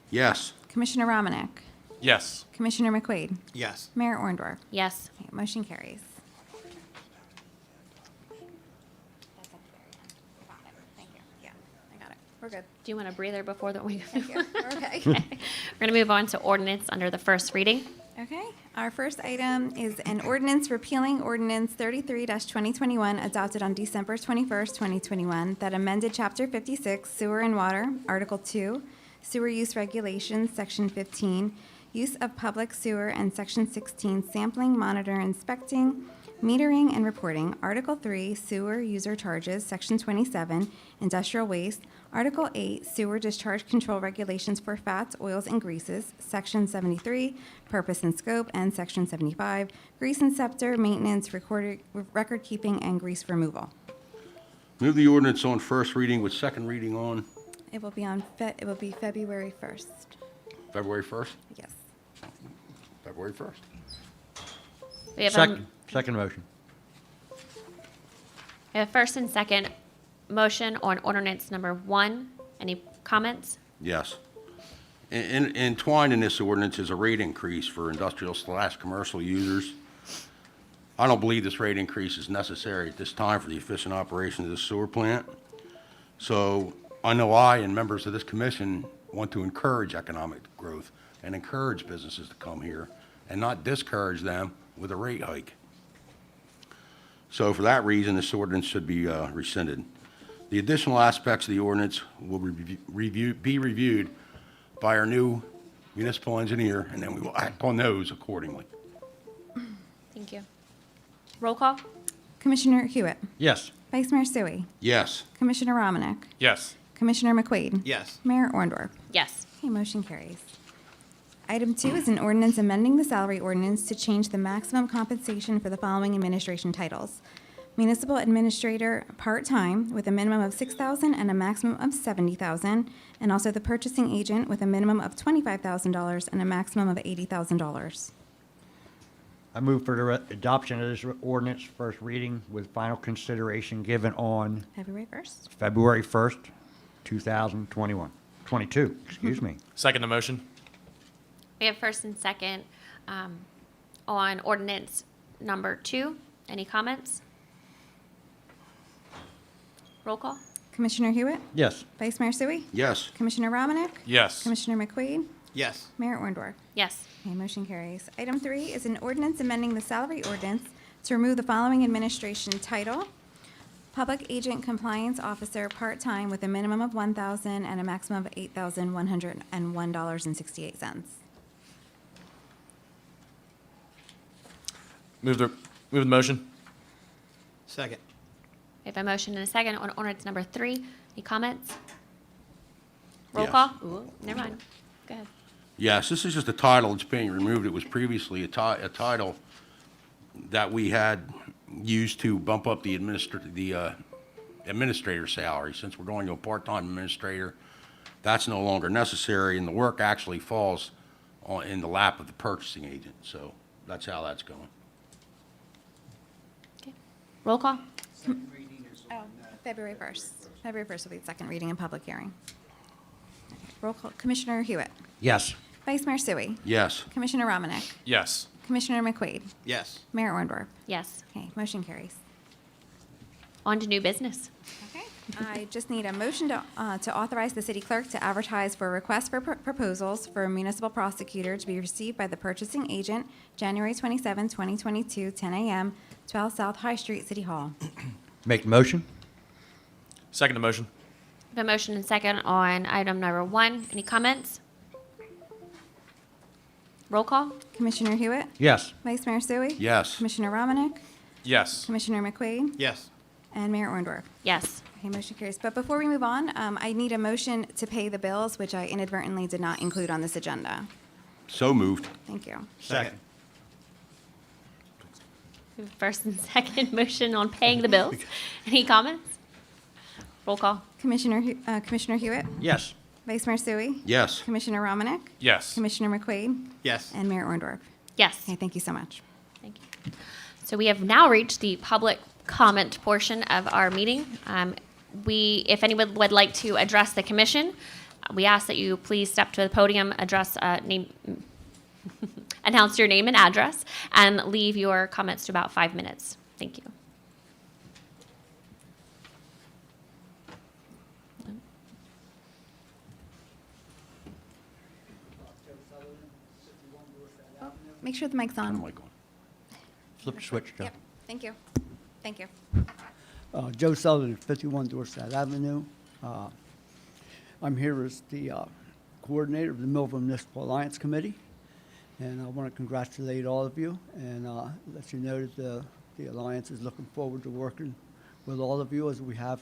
Yes. Commissioner Romanek? Yes. Commissioner McQuaid? Yes. Mayor Orndorff? Yes. Okay, motion carries. Thank you. Yeah, I got it. We're good. Do you want a breather before that we? Thank you. We're okay. We're going to move on to ordinance under the first reading. Okay, our first item is an ordinance repealing Ordinance 33-2021 adopted on December 21st, 2021, that amended Chapter 56 Sewer and Water, Article 2, Sewer Use Regulations, Section 15, Use of Public Sewer, and Section 16, Sampling, Monitor, Inspecting, Metering, and Reporting, Article 3, Sewer User Charges, Section 27, Industrial Waste, Article 8, Sewer Discharge Control Regulations for Fats, Oils, and Greases, Section 73, Purpose and Scope, and Section 75, Grease and Scepter, Maintenance, Record Keeping, and Grease Removal. Move the ordinance on first reading with second reading on It will be on, it will be February 1st. February 1st? Yes. February 1st. We have Second motion. we have first and second motion on ordinance number 1. Any comments? Yes. Entwined in this ordinance is a rate increase for industrial/commercial users. I don't believe this rate increase is necessary at this time for the efficient operation of the sewer plant. So I know I and members of this commission want to encourage economic growth and encourage businesses to come here and not discourage them with a rate hike. So for that reason, this ordinance should be rescinded. The additional aspects of the ordinance will be reviewed by our new municipal engineer, and then we will act on those accordingly. Thank you. Roll call? Commissioner Hewitt. Yes. Vice Mayor Sui. Yes. Commissioner Romanek. Yes. Commissioner McQuaid. Yes. Mayor Orndorff. Yes. Okay, motion carries. Item 2 is an ordinance amending the salary ordinance to change the maximum compensation for the following administration titles. Municipal Administrator, part-time, with a minimum of $6,000 and a maximum of $70,000, and also the Purchasing Agent with a minimum of $25,000 and a maximum of $80,000. I move for the adoption of this ordinance, first reading, with final consideration given on February 1st. February 1st, 22, excuse me. Second the motion. We have first and second on ordinance number 2. Any comments? Roll call? Commissioner Hewitt. Yes. Vice Mayor Sui. Yes. Commissioner Romanek. Yes. Commissioner McQuaid. Yes. Mayor Orndorff. Yes. Okay, motion carries. Item 3 is an ordinance amending the salary ordinance to remove the following administration title: Public Agent Compliance Officer, part-time, with a minimum of $1,000 and a maximum of $8,101.68. Move the motion. Second. We have a motion and a second on ordinance number 3. Any comments? Roll Yes. call? Ooh, never mind. Go ahead. Yes, this is just a title that's being removed. It was previously a title that we had used to bump up the administrator salary. Since we're going to a part-time administrator, that's no longer necessary, and the work actually falls in the lap of the purchasing agent. So that's how that's going. Okay. Roll call? Oh, February 1st. February 1st will be the second reading and public hearing. Roll call. Commissioner Hewitt. Yes. Vice Mayor Sui. Yes. Commissioner Romanek. Yes. Commissioner McQuaid. Yes. Mayor Orndorff. Yes. Okay, motion carries. On to new business. Okay, I just need a motion to authorize the city clerk to advertise for a request for proposals for a municipal prosecutor to be received by the purchasing agent, January 27, 2022, 10 a.m., 12 South High Street, City Hall. Make the motion? Second the motion. We have a motion and second on item number 1. Any comments? Roll call? Commissioner Hewitt? Yes. Vice Mayor Sui? Yes. Commissioner Romanek? Yes. Commissioner McQuaid? Yes. And Mayor Orndorff. Yes. Okay, motion carries. But before we move on, I need a motion to pay the bills, which I inadvertently did not include on this agenda. So moved. Thank you. Second. We have first and second motion on paying the bills. Any comments? Roll call? Commissioner Hewitt? Yes. Vice Mayor Sui? Yes. Commissioner Romanek? Yes. Commissioner McQuaid? Yes. And Mayor Orndorff. Yes. Okay, thank you so much. Thank you. So we have now reached the public comment portion of our meeting. If anyone would like to address the commission, we ask that you please step to the podium, announce your name and address, and leave your comments to about 5 minutes. Thank you. Make sure the mic's on. Flip the switch, Joe. Yep, thank you. Thank you. Joe Sullivan, 51 Dorset Avenue. I'm here as the coordinator of the Millville Municipal Alliance Committee, and I want to congratulate all of you and let you know that the Alliance is looking forward to working with all of you as we have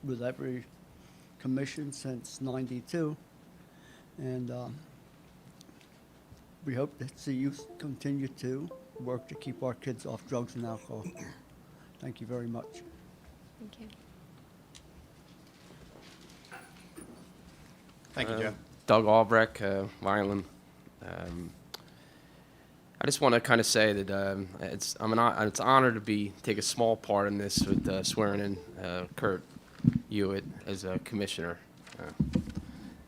with every commission since '92. And we hope to see you continue to work to keep our kids off drugs and alcohol. Thank you very much. Thank you. Thank you, Joe. Doug Albrecht, Vineland. I just want to kind of say that it's an honor to take a small part in this with swearing in Kurt Hewitt as a commissioner.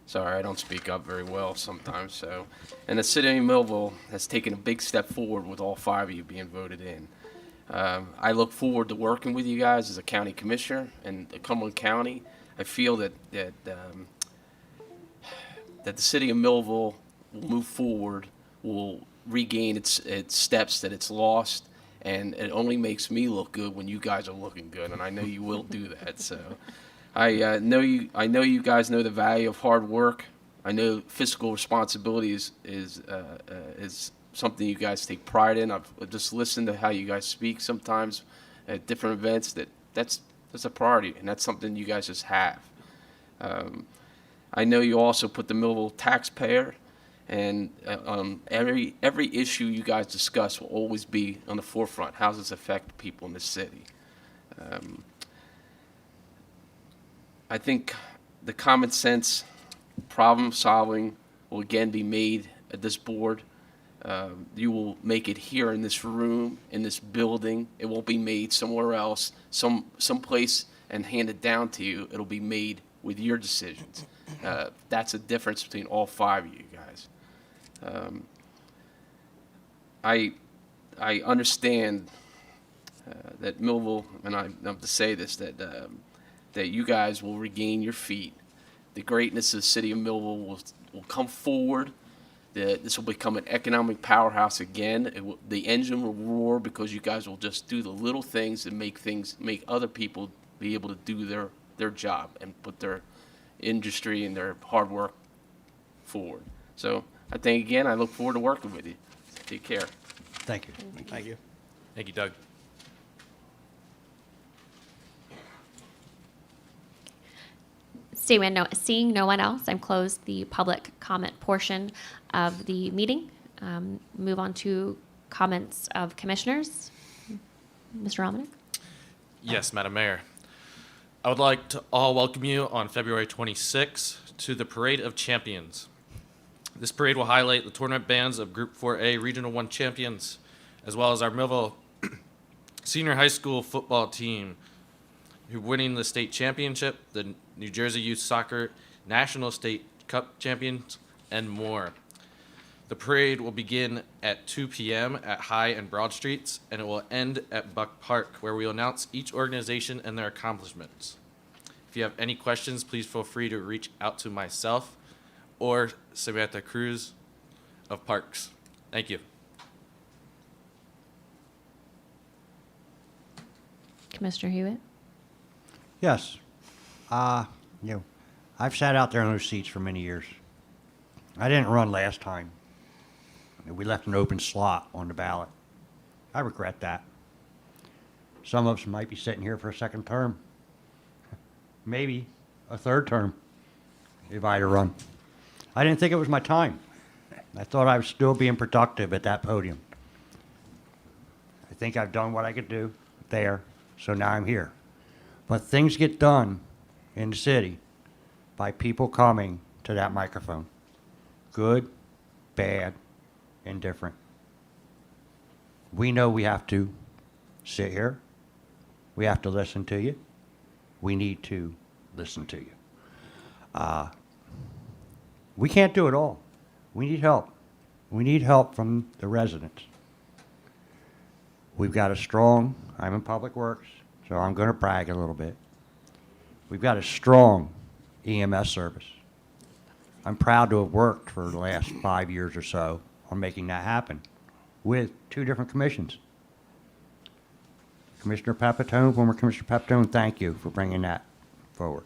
Sorry, I don't speak up very well sometimes. So, and the city of Millville has taken a big step forward with all 5 of you being voted in. I look forward to working with you guys as a county commissioner in Cumberland County. I feel that the city of Millville will move forward, will regain its steps that it's lost, and it only makes me look good when you guys are looking good, and I know you will do that. So I know you. I know you guys know the value of hard work. I know fiscal responsibility is something you guys take pride in. I've just listened to how you guys speak sometimes at different events. That's a priority, and that's something you guys just have. I know you also put the Millville taxpayer, and every issue you guys discuss will always be on the forefront. How does this affect people in the city? I think the common sense problem solving will again be made at this board. You will make it here in this room, in this building. It won't be made somewhere else, someplace and handed down to you. It'll be made with your decisions. That's a difference between all five of you guys. I understand that Millville, and I have to say this, that you guys will regain your feet. The greatness of the city of Millville will come forward. This will become an economic powerhouse again. The engine will roar because you guys will just do the little things and make other people be able to do their job and put their industry and their hard work forward. So I think, again, I look forward to working with you. Take care. Thank you. Thank you. Thank you, Doug. Seeing no one else, I'm closed the public comment portion of the meeting. Move on to comments of commissioners. Mr. Romanek? Yes, Madam Mayor. I would like to all welcome you on February 26th to the Parade of Champions. This parade will highlight the tournament bands of Group 4A Regional 1 champions, as well as our Millville Senior High School football team, who winning the state championship, the New Jersey Youth Soccer National State Cup champions, and more. The parade will begin at 2 p.m. at High and Broad Streets, and it will end at Buck Park, where we will announce each organization and their accomplishments. If you have any questions, please feel free to reach out to myself or Samantha Cruz of Parks. Thank you. Commissioner Hewitt? Yes. I've sat out there in those seats for many years. I didn't run last time. We left an open slot on the ballot. I regret that. Some of us might be sitting here for a second term. Maybe a third term if I had run. I didn't think it was my time. I thought I was still being productive at that podium. I think I've done what I could do there, so now I'm here. But things get done in the city by people coming to that microphone. Good, bad, indifferent. We know we have to sit here. We have to listen to you. We need to listen to you. We can't do it all. We need help. We need help from the residents. We've got a strong, I'm in Public Works, so I'm going to brag a little bit. We've got a strong EMS service. I'm proud to have worked for the last 5 years or so on making that happen with 2 different commissions. Commissioner Pepitone, former Commissioner Pepitone, thank you for bringing that forward.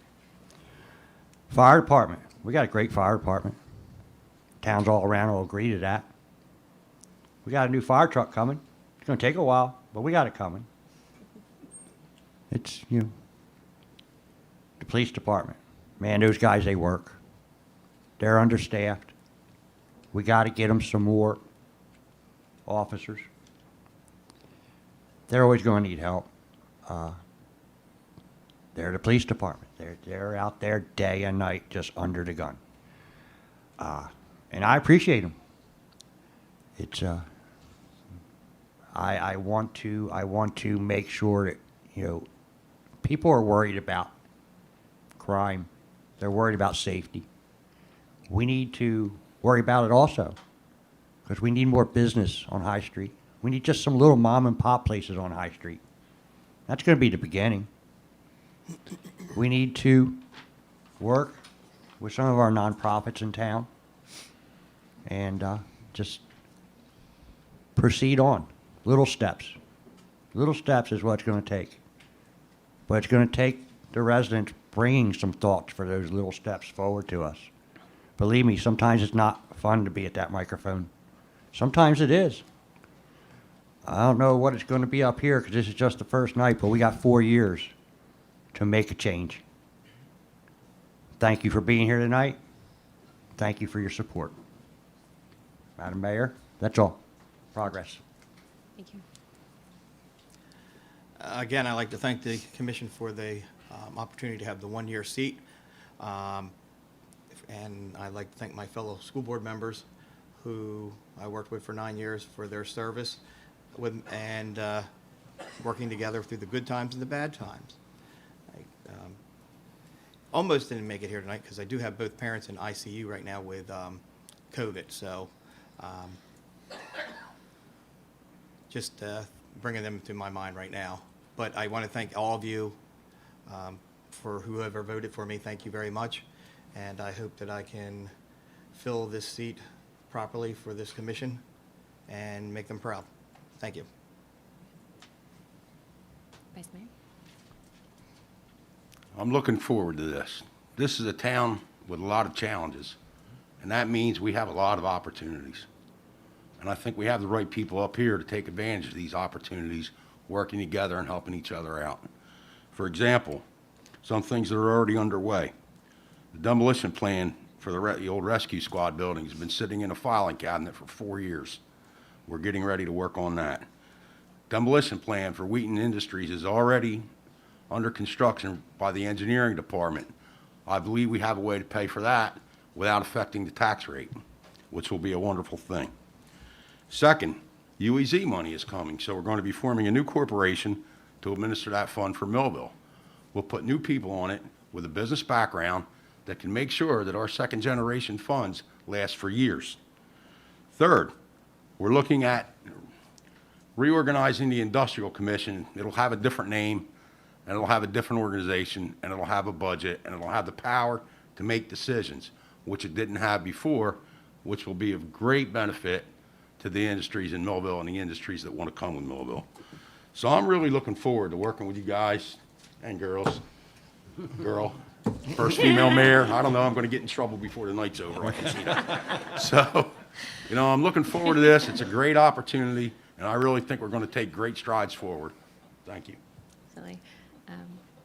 Fire department, we got a great fire department. Towns all around will agree to that. We got a new fire truck coming. It's going to take a while, but we got it coming. It's, the police department. Man, those guys, they work. They're understaffed. We got to get them some more officers. They're always going to need help. They're the police department. They're out there day and night just under the gun. And I appreciate them. It's I want to make sure that people are worried about crime. They're worried about safety. We need to worry about it also, because we need more business on High Street. We need just some little mom and pop places on High Street. That's going to be the beginning. We need to work with some of our nonprofits in town and just proceed on. Little steps. Little steps is what it's going to take. But it's going to take the residents bringing some thoughts for those little steps forward to us. Believe me, sometimes it's not fun to be at that microphone. Sometimes it is. I don't know what it's going to be up here because this is just the first night, but we got 4 years to make a change. Thank you for being here tonight. Thank you for your support. Madam Mayor, that's all. Progress. Thank you. Again, I'd like to thank the commission for the opportunity to have the one-year seat. And I'd like to thank my fellow school board members who I worked with for 9 years for their service and working together through the good times and the bad times. I almost didn't make it here tonight because I do have both parents in ICU right now with COVID. So just bringing them to my mind right now. But I want to thank all of you for whoever voted for me. Thank you very much. And I hope that I can fill this seat properly for this commission and make them proud. Thank you. Vice Mayor? I'm looking forward to this. This is a town with a lot of challenges, and that means we have a lot of opportunities. And I think we have the right people up here to take advantage of these opportunities, working together and helping each other out. For example, some things that are already underway. The demolition plan for the old rescue squad building has been sitting in a filing cabinet for 4 years. We're getting ready to work on that. Demolition plan for Wheaton Industries is already under construction by the engineering department. I believe we have a way to pay for that without affecting the tax rate, which will be a wonderful thing. Second, UEZ money is coming, so we're going to be forming a new corporation to administer that fund for Millville. We'll put new people on it with a business background that can make sure that our second generation funds last for years. Third, we're looking at reorganizing the Industrial Commission. It'll have a different name, and it'll have a different organization, and it'll have a budget, and it'll have the power to make decisions, which it didn't have before, which will be of great benefit to the industries in Millville and the industries that want to come with Millville. So I'm really looking forward to working with you guys and girls. Girl, first female mayor. I don't know, I'm going to get in trouble before the night's over. I can see that. So, you know, I'm looking forward to this. It's a great opportunity, and I really think we're going to take great strides forward. Thank you. Absolutely.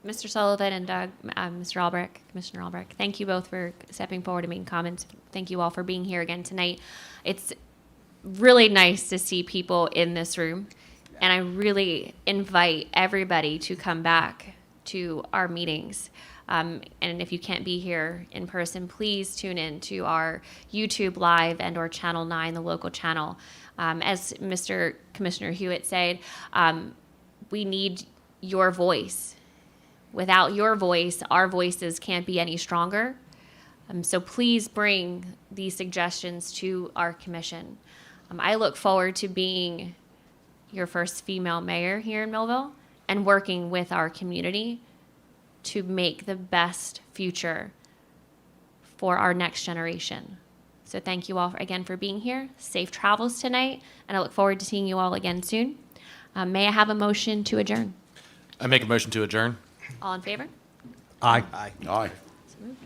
Mr. Sullivan and Doug, Mr. Albrecht, Commissioner Albrecht, thank you both for stepping forward and making comments. Thank you all for being here again tonight. It's really nice to see people in this room, and I really invite everybody to come back to our meetings. And if you can't be here in person, please tune in to our YouTube Live and or Channel 9, the local channel. As Mr. Commissioner Hewitt said, we need your voice. Without your voice, our voices can't be any stronger. So please bring these suggestions to our commission. I look forward to being your first female mayor here in Millville and working with our community to make the best future for our next generation. So thank you all again for being here. Safe travels tonight, and I look forward to seeing you all again soon. May I have a motion to adjourn? I make a motion to adjourn. All in favor? Aye. Aye. Aye. So moved.